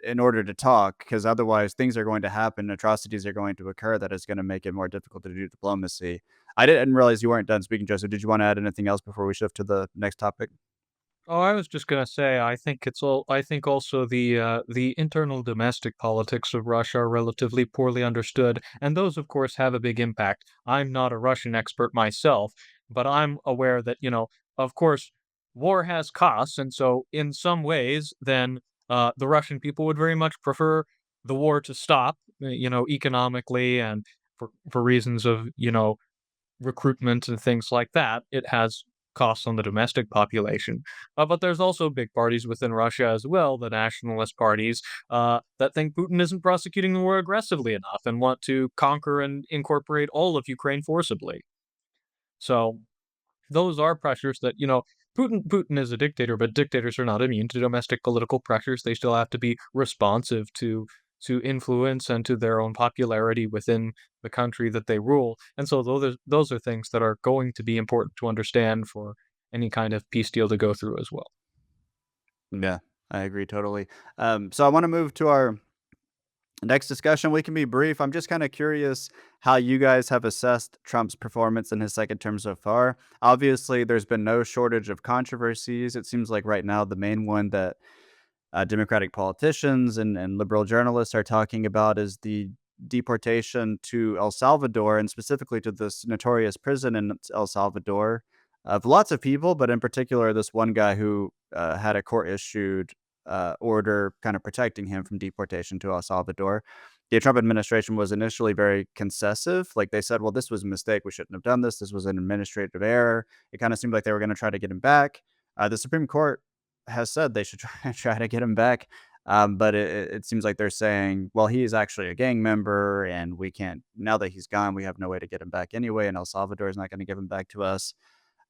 in order to talk, because otherwise things are going to happen, atrocities are going to occur that is going to make it more difficult to do diplomacy. I didn't realize you weren't done speaking, Joseph. Did you want to add anything else before we shift to the next topic? Oh, I was just gonna say, I think also the internal domestic politics of Russia are relatively poorly understood, and those, of course, have a big impact. I'm not a Russian expert myself, but I'm aware that, of course, war has costs, and so in some ways, then the Russian people would very much prefer the war to stop, economically and for reasons of, recruitment and things like that. It has costs on the domestic population. But there's also big parties within Russia as well, the nationalist parties, that think Putin isn't prosecuting the war aggressively enough and want to conquer and incorporate all of Ukraine forcibly. So those are pressures that, Putin is a dictator, but dictators are not immune to domestic political pressures. They still have to be responsive to influence and to their own popularity within the country that they rule. And so those are things that are going to be important to understand for any kind of peace deal to go through as well. Yeah, I agree totally. So I want to move to our next discussion. We can be brief. I'm just kind of curious how you guys have assessed Trump's performance in his second term so far. Obviously, there's been no shortage of controversies. It seems like right now the main one that Democratic politicians and liberal journalists are talking about is the deportation to El Salvador, and specifically to this notorious prison in El Salvador of lots of people, but in particular this one guy who had a court issued order kind of protecting him from deportation to El Salvador. the Trump administration was initially very concessive. Like they said, well, this was a mistake. We shouldn't have done this. This was an administrative error. It kind of seemed like they were going to try to get him back. The Supreme Court has said they should try to get him back. But it seems like they're saying, well, he is actually a gang member, and we can't, now that he's gone, we have no way to get him back anyway, and El Salvador is not going to give him back to us.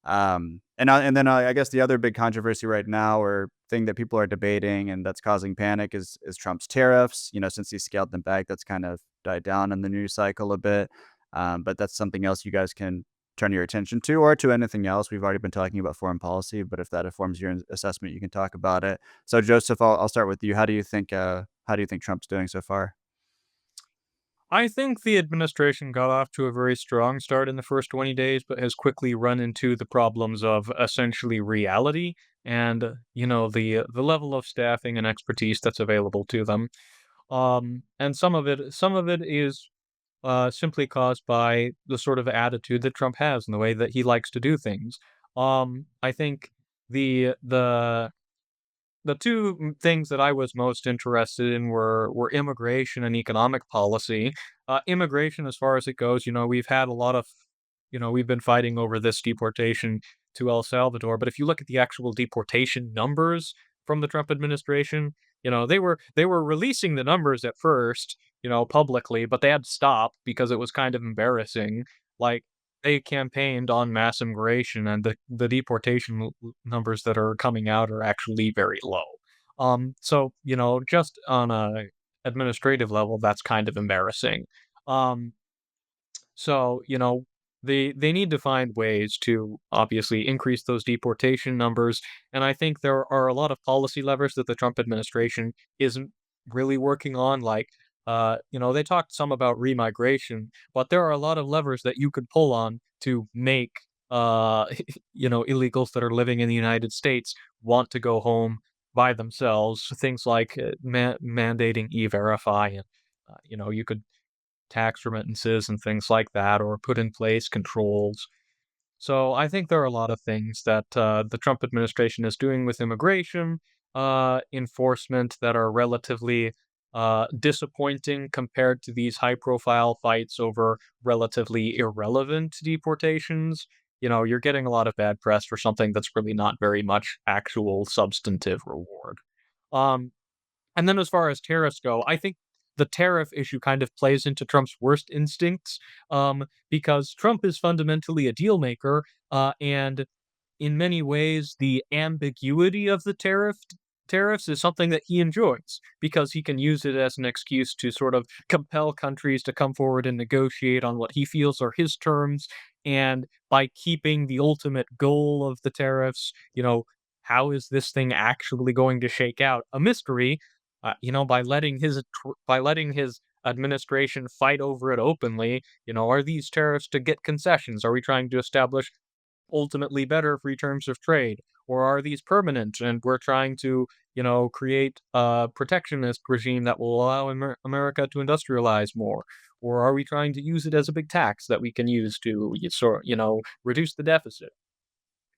And then I guess the other big controversy right now, or thing that people are debating and that's causing panic, is Trump's tariffs. Since he scaled them back, that's kind of died down in the news cycle a bit. But that's something else you guys can turn your attention to, or to anything else. We've already been talking about foreign policy, but if that informs your assessment, you can talk about it. So, Joseph, I'll start with you. How do you think Trump's doing so far? I think the administration got off to a very strong start in the first 20 days, but has quickly run into the problems of essentially reality and, the level of staffing and expertise that's available to them. And some of it is simply caused by the sort of attitude that Trump has and the way that he likes to do things. I think the two things that I was most interested in were immigration and economic policy. Immigration, as far as it goes, we've had a lot of, we've been fighting over this deportation to El Salvador. But if you look at the actual deportation numbers from the Trump administration, they were releasing the numbers at first, publicly, but they had to stop because it was kind of embarrassing. Like they campaigned on mass immigration, and the deportation numbers that are coming out are actually very low. So just on a administrative level, that's kind of embarrassing. Um, so, they need to find ways to obviously increase those deportation numbers, and I think there are a lot of policy levers that the Trump administration isn't really working on, like, they talked some about remigration, but there are a lot of levers that you could pull on to make, illegals that are living in the United States want to go home by themselves. Things like, mandating E-Verify and, you could tax remittances and things like that, or put in place controls. So I think there are a lot of things that the Trump administration is doing with immigration enforcement that are relatively disappointing compared to these high-profile fights over relatively irrelevant deportations. You're getting a lot of bad press for something that's really not very much actual substantive reward. Um, and then as far as tariffs go, I think the tariff issue kind of plays into Trump's worst instincts, because Trump is fundamentally a deal maker, and in many ways, the ambiguity of the tariffs is something that he enjoys because he can use it as an excuse to sort of compel countries to come forward and negotiate on what he feels are his terms. And by keeping the ultimate goal of the tariffs, how is this thing actually going to shake out? A mystery, by letting his administration fight over it openly. Are these tariffs to get concessions? Are we trying to establish ultimately better free terms of trade? Or are these permanent and we're trying to, create a protectionist regime that will allow America to industrialize more? Or are we trying to use it as a big tax that we can use to, reduce the deficit?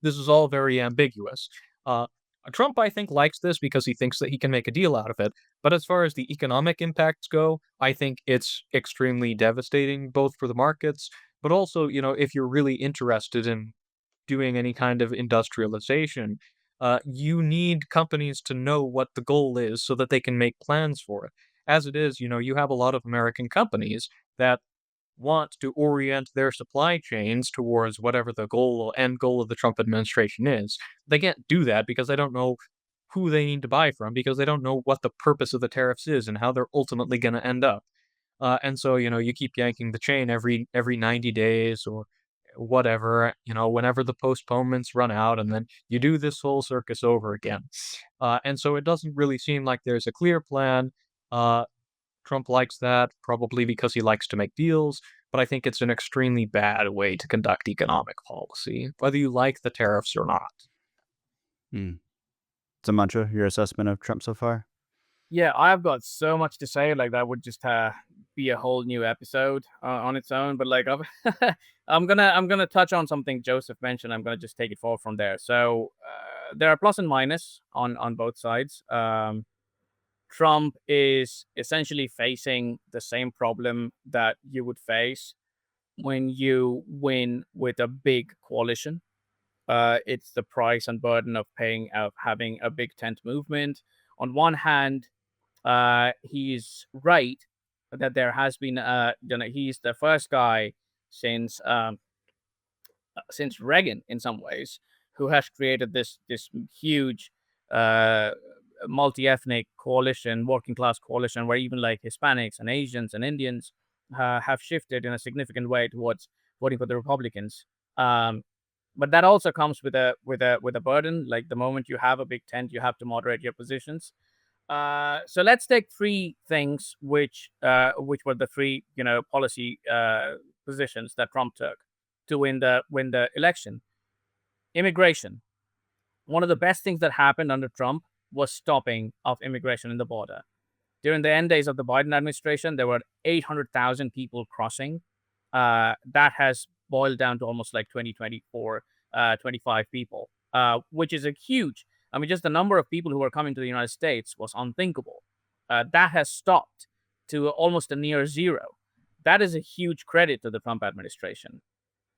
This is all very ambiguous. Uh, Trump, I think, likes this because he thinks that he can make a deal out of it. But as far as the economic impacts go, I think it's extremely devastating, both for the markets, but also, if you're really interested in doing any kind of industrialization, you need companies to know what the goal is so that they can make plans for it. As it is, you have a lot of American companies that want to orient their supply chains towards whatever the end goal of the Trump administration is. They can't do that because they don't know who they need to buy from, because they don't know what the purpose of the tariffs is and how they're ultimately going to end up. And so, you keep yanking the chain every 90 days or whatever, whenever the postponements run out, and then you do this whole circus over again. And so it doesn't really seem like there's a clear plan. Uh, Trump likes that, probably because he likes to make deals, but I think it's an extremely bad way to conduct economic policy, whether you like the tariffs or not. Hmm. Sumantra, your assessment of Trump so far? Yeah, I've got so much to say. Like that would just be a whole new episode on its own. But like, I'm gonna touch on something Joseph mentioned. I'm gonna just take it forward from there. So there are plus and minus on both sides. Trump is essentially facing the same problem that you would face when you win with a big coalition. It's the price and burden of having a big tent movement. On one hand, he's right that there has been he's the first guy since Reagan in some ways who has created this huge uh, multi-ethnic coalition, working class coalition, where even like Hispanics and Asians and Indians have shifted in a significant way towards voting for the Republicans. Um, but that also comes with a burden. Like the moment you have a big tent, you have to moderate your positions. So let's take three things which were the three policy positions that Trump took to win the election. Immigration. One of the best things that happened under Trump was stopping of immigration in the border. During the end days of the Biden administration, there were 800,000 people crossing. That has boiled down to almost like 2024, 25 people, which is a huge. I mean, just the number of people who were coming to the United States was unthinkable. That has stopped to almost a near zero. That is a huge credit to the Trump administration.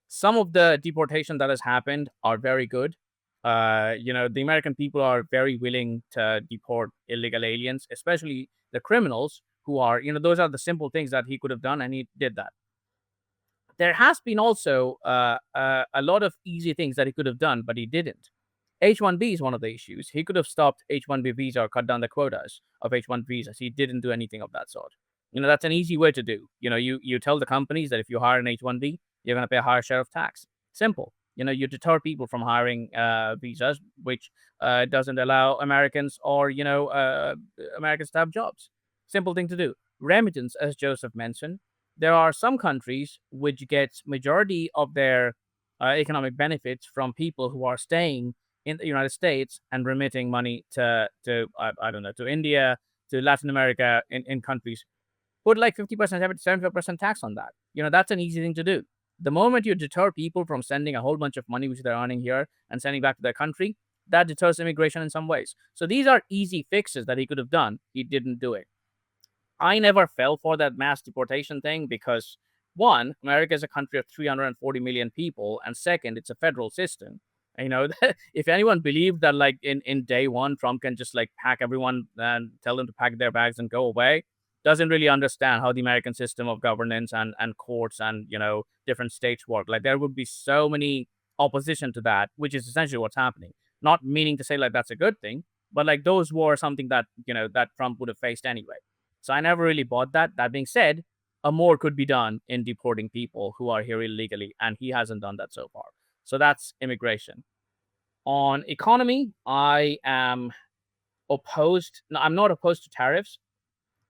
Some of the deportation that has happened are very good. The American people are very willing to deport illegal aliens, especially the criminals who are, those are the simple things that he could have done, and he did that. There has been also a lot of easy things that he could have done, but he didn't. H-1B is one of the issues. He could have stopped H-1B visa or cut down the quotas of H-1 visas. He didn't do anything of that sort. That's an easy way to do. You tell the companies that if you hire an H-1B, you're going to pay a higher share of tax. Simple. You deter people from hiring visas, which doesn't allow Americans or, Americans to have jobs. Simple thing to do. Remittance, as Joseph mentioned, there are some countries which get majority of their economic benefits from people who are staying in the United States and remitting money to I don't know, to India, to Latin America, in countries. Put like 50%, 75% tax on that. That's an easy thing to do. The moment you deter people from sending a whole bunch of money which they're earning here and sending back to their country, that deters immigration in some ways. So these are easy fixes that he could have done. He didn't do it. I never fell for that mass deportation thing because, one, America is a country of 340 million people, and second, it's a federal system. If anyone believed that like in day one, Trump can just like pack everyone and tell them to pack their bags and go away, doesn't really understand how the American system of governance and courts and different states work. Like there would be so many opposition to that, which is essentially what's happening. Not meaning to say like that's a good thing, but like those were something that that Trump would have faced anyway. So I never really bought that. That being said, a more could be done in deporting people who are here illegally, and he hasn't done that so far. So that's immigration. On economy, I am opposed. No, I'm not opposed to tariffs,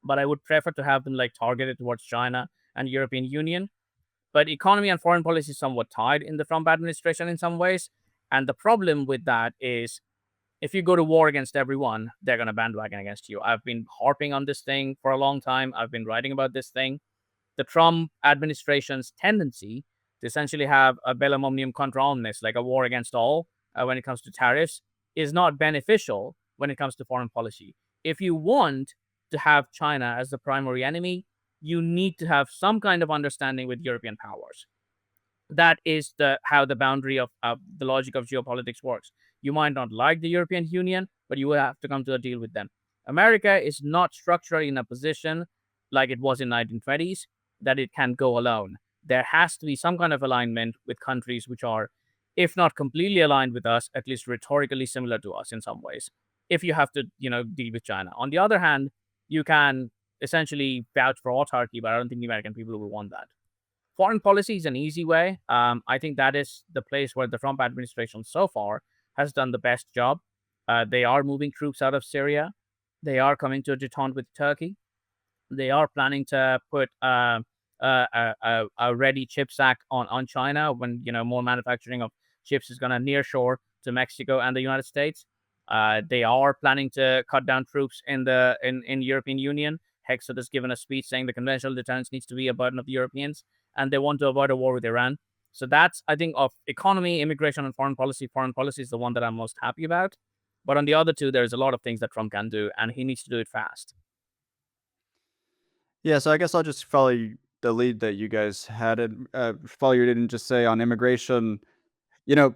but I would prefer to have them like targeted towards China and European Union. But economy and foreign policy is somewhat tied in the Trump administration in some ways. And the problem with that is if you go to war against everyone, they're going to bandwagon against you. I've been harping on this thing for a long time. I've been writing about this thing. The Trump administration's tendency to essentially have a bellum omnium contra omnes, like a war against all, when it comes to tariffs, is not beneficial when it comes to foreign policy. If you want to have China as the primary enemy, you need to have some kind of understanding with European powers. That is how the boundary of the logic of geopolitics works. You might not like the European Union, but you will have to come to a deal with them. America is not structurally in a position like it was in 1920s that it can go alone. There has to be some kind of alignment with countries which are, if not completely aligned with us, at least rhetorically similar to us in some ways. If you have to, deal with China. On the other hand, you can essentially vouch for autarky, but I don't think the American people will want that. Foreign policy is an easy way. I think that is the place where the Trump administration so far has done the best job. They are moving troops out of Syria. They are coming to a detente with Turkey. They are planning to put a ready chips act on China when more manufacturing of chips is going to nearshore to Mexico and the United States. They are planning to cut down troops in the European Union. Hexet has given a speech saying the conventional deterrence needs to be a burden of the Europeans, and they want to avoid a war with Iran. So that's, I think, of economy, immigration, and foreign policy. Foreign policy is the one that I'm most happy about. But on the other two, there's a lot of things that Trump can do, and he needs to do it fast. Yeah, so I guess I'll just follow the lead that you guys had, and follow you didn't just say on immigration. You know,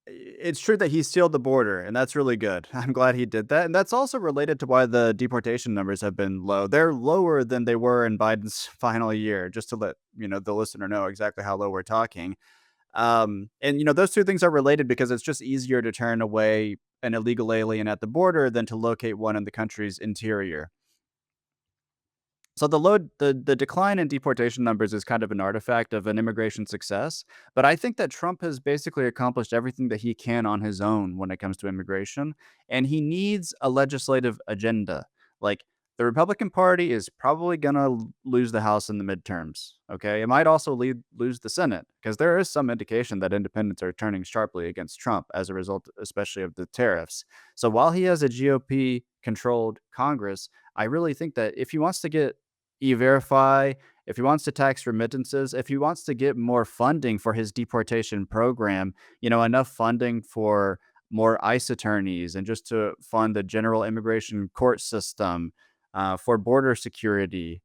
it's true that he sealed the border, and that's really good. I'm glad he did that, and that's also related to why the deportation numbers have been low. They're lower than they were in Biden's final year, just to let the listener know exactly how low we're talking. And those two things are related because it's just easier to turn away an illegal alien at the border than to locate one in the country's interior. So the decline in deportation numbers is kind of an artifact of an immigration success, but I think that Trump has basically accomplished everything that he can on his own when it comes to immigration, and he needs a legislative agenda. Like the Republican Party is probably going to lose the House in the midterms, okay? It might also lose the Senate because there is some indication that independents are turning sharply against Trump as a result especially of the tariffs. So while he has a GOP controlled Congress, I really think that if he wants to get E-Verify, if he wants to tax remittances, if he wants to get more funding for his deportation program, enough funding for more ICE attorneys and just to fund the general immigration court system, for border security,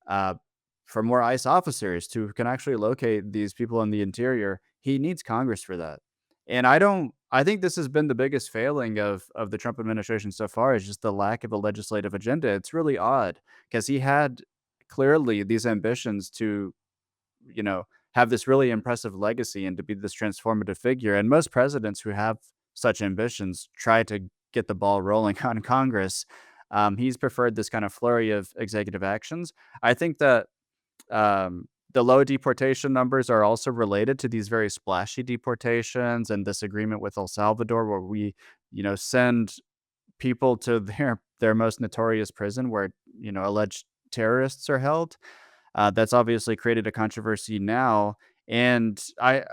uh, for more ICE officers who can actually locate these people in the interior, he needs Congress for that. And I think this has been the biggest failing of the Trump administration so far is just the lack of a legislative agenda. It's really odd because he had clearly these ambitions to, you know, have this really impressive legacy and to be this transformative figure. And most presidents who have such ambitions try to get the ball rolling on Congress. He's preferred this kind of flurry of executive actions. I think that the low deportation numbers are also related to these very splashy deportations and this agreement with El Salvador, where we, send people to their most notorious prison where alleged terrorists are held. That's obviously created a controversy now, and I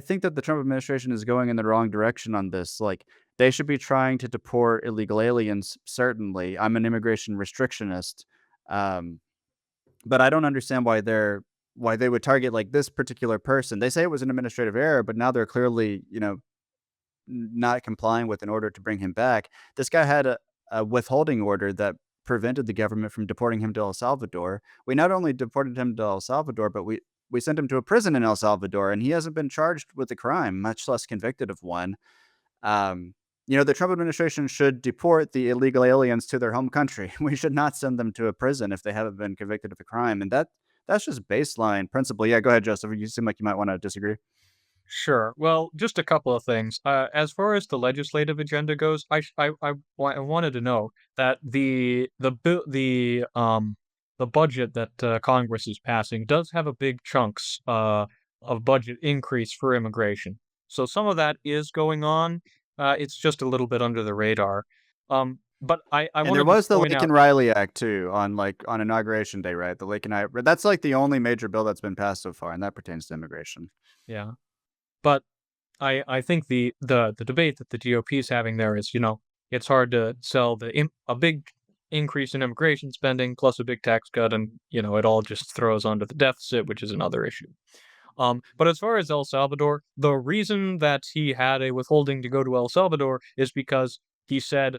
think that the Trump administration is going in the wrong direction on this. Like they should be trying to deport illegal aliens. Certainly, I'm an immigration restrictionist, um, but I don't understand why they would target like this particular person. They say it was an administrative error, but now they're clearly not complying with an order to bring him back. This guy had a withholding order that prevented the government from deporting him to El Salvador. We not only deported him to El Salvador, but we sent him to a prison in El Salvador, and he hasn't been charged with a crime, much less convicted of one. Um, the Trump administration should deport the illegal aliens to their home country. We should not send them to a prison if they haven't been convicted of a crime, and that's just baseline principle. Yeah, go ahead, Joseph. You seem like you might want to disagree. Sure. Well, just a couple of things. As far as the legislative agenda goes, I wanted to know that the budget that Congress is passing does have a big chunks of budget increase for immigration. So some of that is going on. It's just a little bit under the radar. But I And there wanted to was the point Lake out, and Riley Act too on Inauguration Day, right? The Lake and I That's like the only major bill that's been passed so far, and that pertains to immigration. yeah. But I think the debate that the GOP is having there is, it's hard to sell a big increase in immigration spending plus a big tax cut, and it all just throws onto the deficit, which is another issue. But as far as El Salvador, the reason that he had a withholding to go to El Salvador is because he said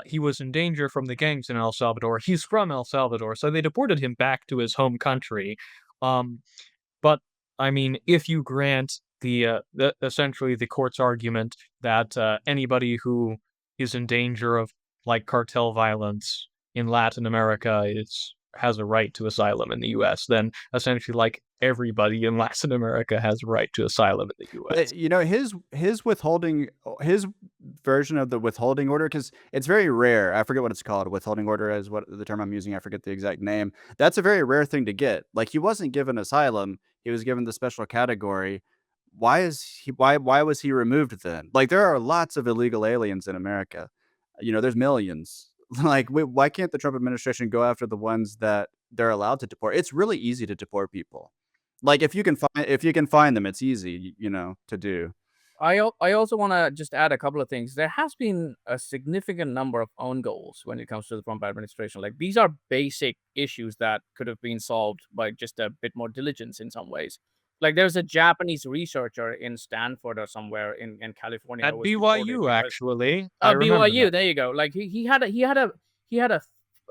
he was in danger from the gangs in El Salvador. He's from El Salvador, so they deported him back to his home country. Um, but I mean, if you grant essentially the court's argument that anybody who is in danger of like cartel violence in Latin America has a right to asylum in the U.S., then essentially like everybody in Latin America has a right to asylum in the U.S. But his withholding his version of the withholding order, because it's very rare. I forget what it's called. Withholding order is what the term I'm using. I forget the exact name. That's a very rare thing to get. Like he wasn't given asylum. He was given the special category. Why was he removed then? Like there are lots of illegal aliens in America. There's millions. Like why can't the Trump administration go after the ones that they're allowed to deport? It's really easy to deport people. Like, if you can find them, it's easy, to do. I also want to just add a couple of things. There has been a significant number of own goals when it comes to the Trump administration. Like these are basic issues that could have been solved by just a bit more diligence in some ways. Like there's a Japanese researcher in Stanford or somewhere in California who At was deported BYU, because actually, I remember BYU. that. There you go. Like he had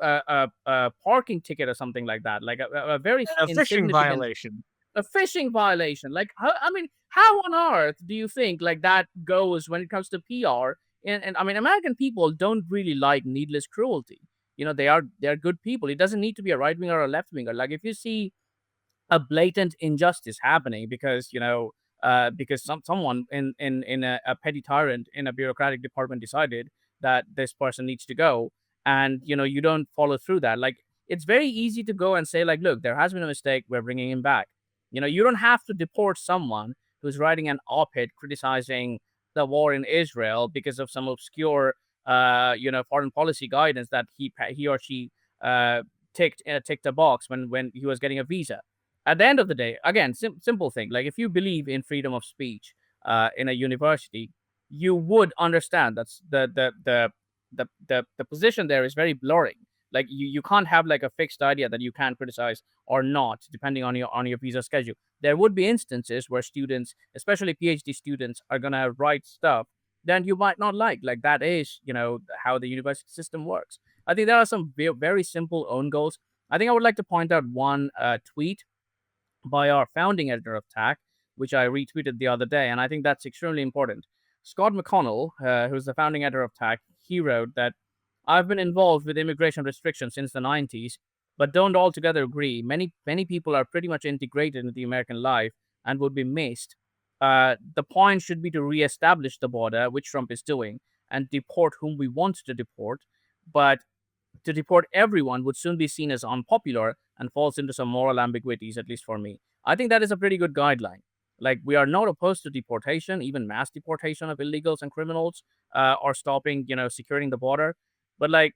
a parking ticket or something like that. Like a very A fishing insignificant violation. a fishing violation. Like how, I mean, how on earth do you think like that goes when it comes to PR? And I mean, American people don't really like needless cruelty. They're good people. It doesn't need to be a right winger or a left winger. Like if you see a blatant injustice happening because someone in a petty tyrant in a bureaucratic department decided that this person needs to go, and you don't follow through that. Like it's very easy to go and say like, look, there has been a mistake, we're bringing him back. You don't have to deport someone who's writing an op-ed criticizing the war in Israel because of some obscure foreign policy guidance that he or she uh ticked a box when he was getting a visa. At the end of the day, again, simple thing. Like if you believe in freedom of speech in a university, you would understand that's the position there is very blurring. Like you can't have like a fixed idea that you can criticize or not depending on your visa schedule. There would be instances where students, especially PhD students, are gonna write stuff then you might not like that is how the university system works. I think there are some very simple own goals. I think I would like to point out one tweet by our founding editor of TAC, which I retweeted the other day, and I think that's extremely important. Scott McConnell, who's the founding editor of TAC, he wrote that I've been involved with immigration restrictions since the 90s, but don't altogether agree. Many people are pretty much integrated into the American life and would be missed. The point should be to reestablish the border, which Trump is doing, and deport whom we want to deport. But to deport everyone would soon be seen as unpopular and falls into some moral ambiguities, at least for me. I think that is a pretty good guideline. Like, we are not opposed to deportation, even mass deportation of illegals and criminals, or stopping, securing the border. But like,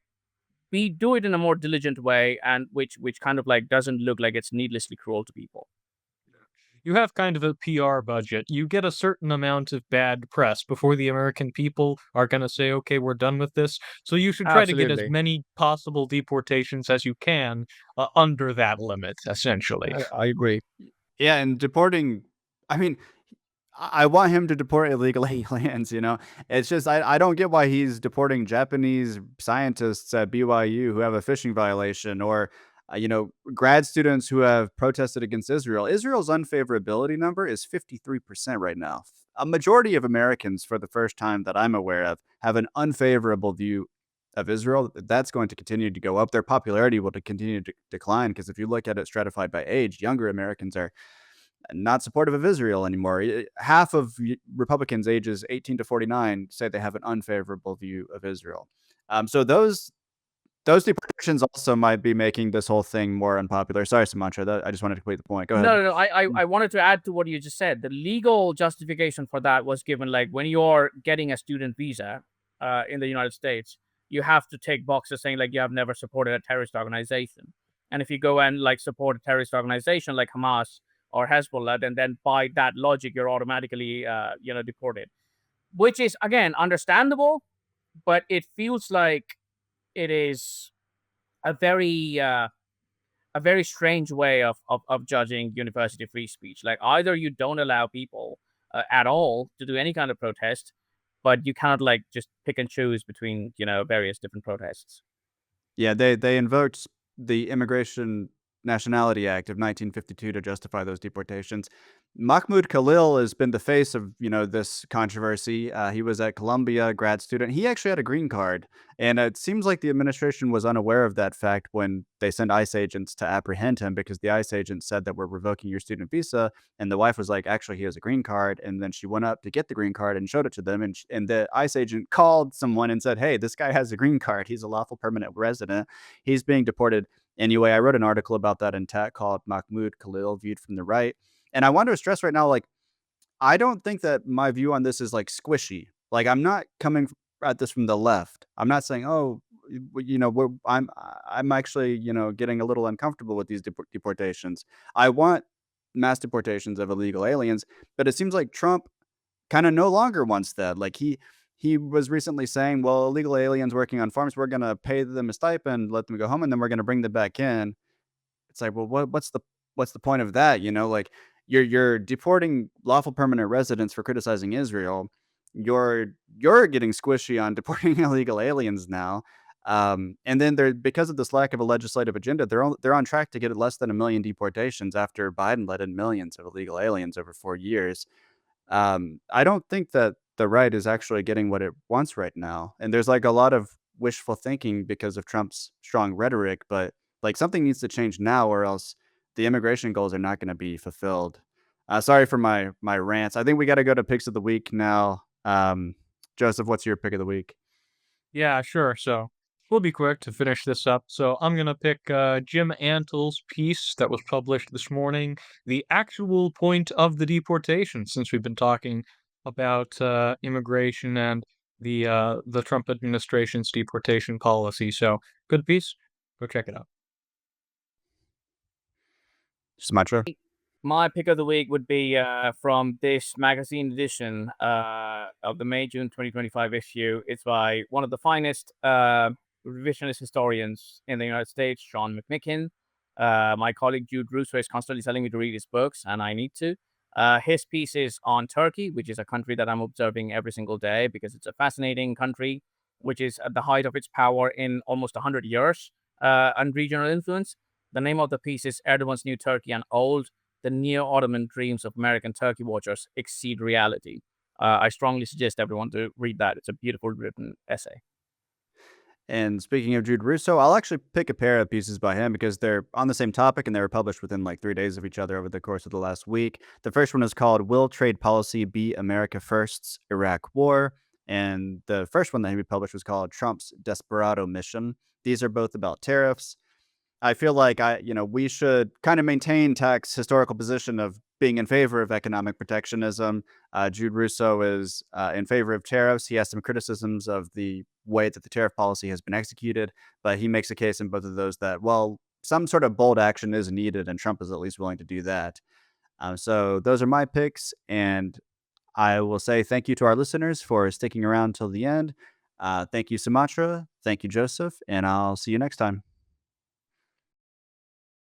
we do it in a more diligent way, and which kind of like doesn't look like it's needlessly cruel to people. You have kind of a PR budget. You get a certain amount of bad press before the American people are gonna say, "Okay, we're done with this." So you should try to get as Absolutely. many possible deportations as you can, under that limit, essentially. I agree. Yeah, and deporting, I mean, I want him to deport illegal aliens, you know? It's just I don't get why he's deporting Japanese scientists at BYU who have a fishing violation or grad students who have protested against Israel. Israel's unfavorability number is 53% right now. A majority of Americans, for the first time that I'm aware of, have an unfavorable view of Israel. That's going to continue to go up. Their popularity will continue to decline because if you look at it stratified by age, younger Americans are not supportive of Israel anymore. Half of Republicans ages 18 to 49 say they have an unfavorable view of Israel. So those deportations also might be making this whole thing more unpopular. Sorry, Sumantra. I just wanted to complete the point. Go ahead. No, no, no. I wanted to add to what you just said. The legal justification for that was given like when you're getting a student visa in the United States, you have to tick boxes saying like you have never supported a terrorist organization. And if you go and like support a terrorist organization like Hamas or Hezbollah, then by that logic, you're automatically deported. Which is again understandable, but it feels like it is a very strange way of judging university free speech. Like either you don't allow people at all to do any kind of protest, but you cannot like just pick and choose between various different protests. Yeah, they invoked the Immigration Nationality Act of 1952 to justify those deportations. Mahmoud Khalil has been the face of, this controversy. He was at Columbia, grad student. He actually had a green card, and it seems like the administration was unaware of that fact when they sent ICE agents to apprehend him because the ICE agents said that we're revoking your student visa, and the wife was like, actually, he has a green card, and then she went up to get the green card and showed it to them, and the ICE agent called someone and said, hey, this guy has a green card. He's a lawful permanent resident. He's being deported. Anyway, I wrote an article about that in TAC called Mahmoud Khalil Viewed from the Right. And I want to stress right now, like, I don't think that my view on this is like squishy. Like, I'm not coming at this from the left. I'm not saying, oh, I'm actually, getting a little uncomfortable with these deportations. I want mass deportations of illegal aliens, but it seems like Trump kind of no longer wants that. Like he was recently saying, well, illegal aliens working on farms, we're gonna pay them a stipend, let them go home, and then we're gonna bring them back in. It's like, well, what's the point of that? Like you're deporting lawful permanent residents for criticizing Israel. You're getting squishy on deporting illegal aliens now. And then they're because of this lack of a legislative agenda, they're on track to get less than 1 million deportations after Biden let in millions of illegal aliens over 4 years. I don't think that the right is actually getting what it wants right now. And there's like a lot of wishful thinking because of Trump's strong rhetoric, but like something needs to change now or else the immigration goals are not going to be fulfilled. Sorry for my rants. I think we got to go to picks of the week now. Joseph, what's your pick of the week? Yeah, sure. So we'll be quick to finish this up. So I'm gonna pick Jim Antle's piece that was published this morning, "The Actual Point of the Deportation," since we've been talking about immigration and the Trump administration's deportation policy. So good piece. Go check it out. Sumatra. My pick of the week would be from this magazine edition of the May June 2025 issue. It's by one of the finest revisionist historians in the United States, Sean McMicken. My colleague Jude Russo is constantly telling me to read his books, and I need to. His piece is on Turkey, which is a country that I'm observing every single day because it's a fascinating country, which is at the height of its power in almost 100 years and regional influence. The name of the piece is Erdogan's New Turkey and Old: The Neo-Ottoman Dreams of American Turkey Watchers Exceed Reality. I strongly suggest everyone to read that. It's a beautiful written essay. And speaking of Jude Russo, I'll actually pick a pair of pieces by him because they're on the same topic and they were published within like 3 days of each other over the course of the last week. The first one is called "Will Trade Policy Be America First's Iraq War?" And the first one that he published was called "Trump's Desperado Mission." These are both about tariffs. I feel like we should kind of maintain Tack's historical position of being in favor of economic protectionism. Jude Russo is in favor of tariffs. He has some criticisms of the way that the tariff policy has been executed, but he makes a case in both of those that, well, some sort of bold action is needed, and Trump is at least willing to do that. So those are my picks, and I will say thank you to our listeners for sticking around till the end. Thank you, Sumatra. Thank you, Joseph, and I'll see you next time.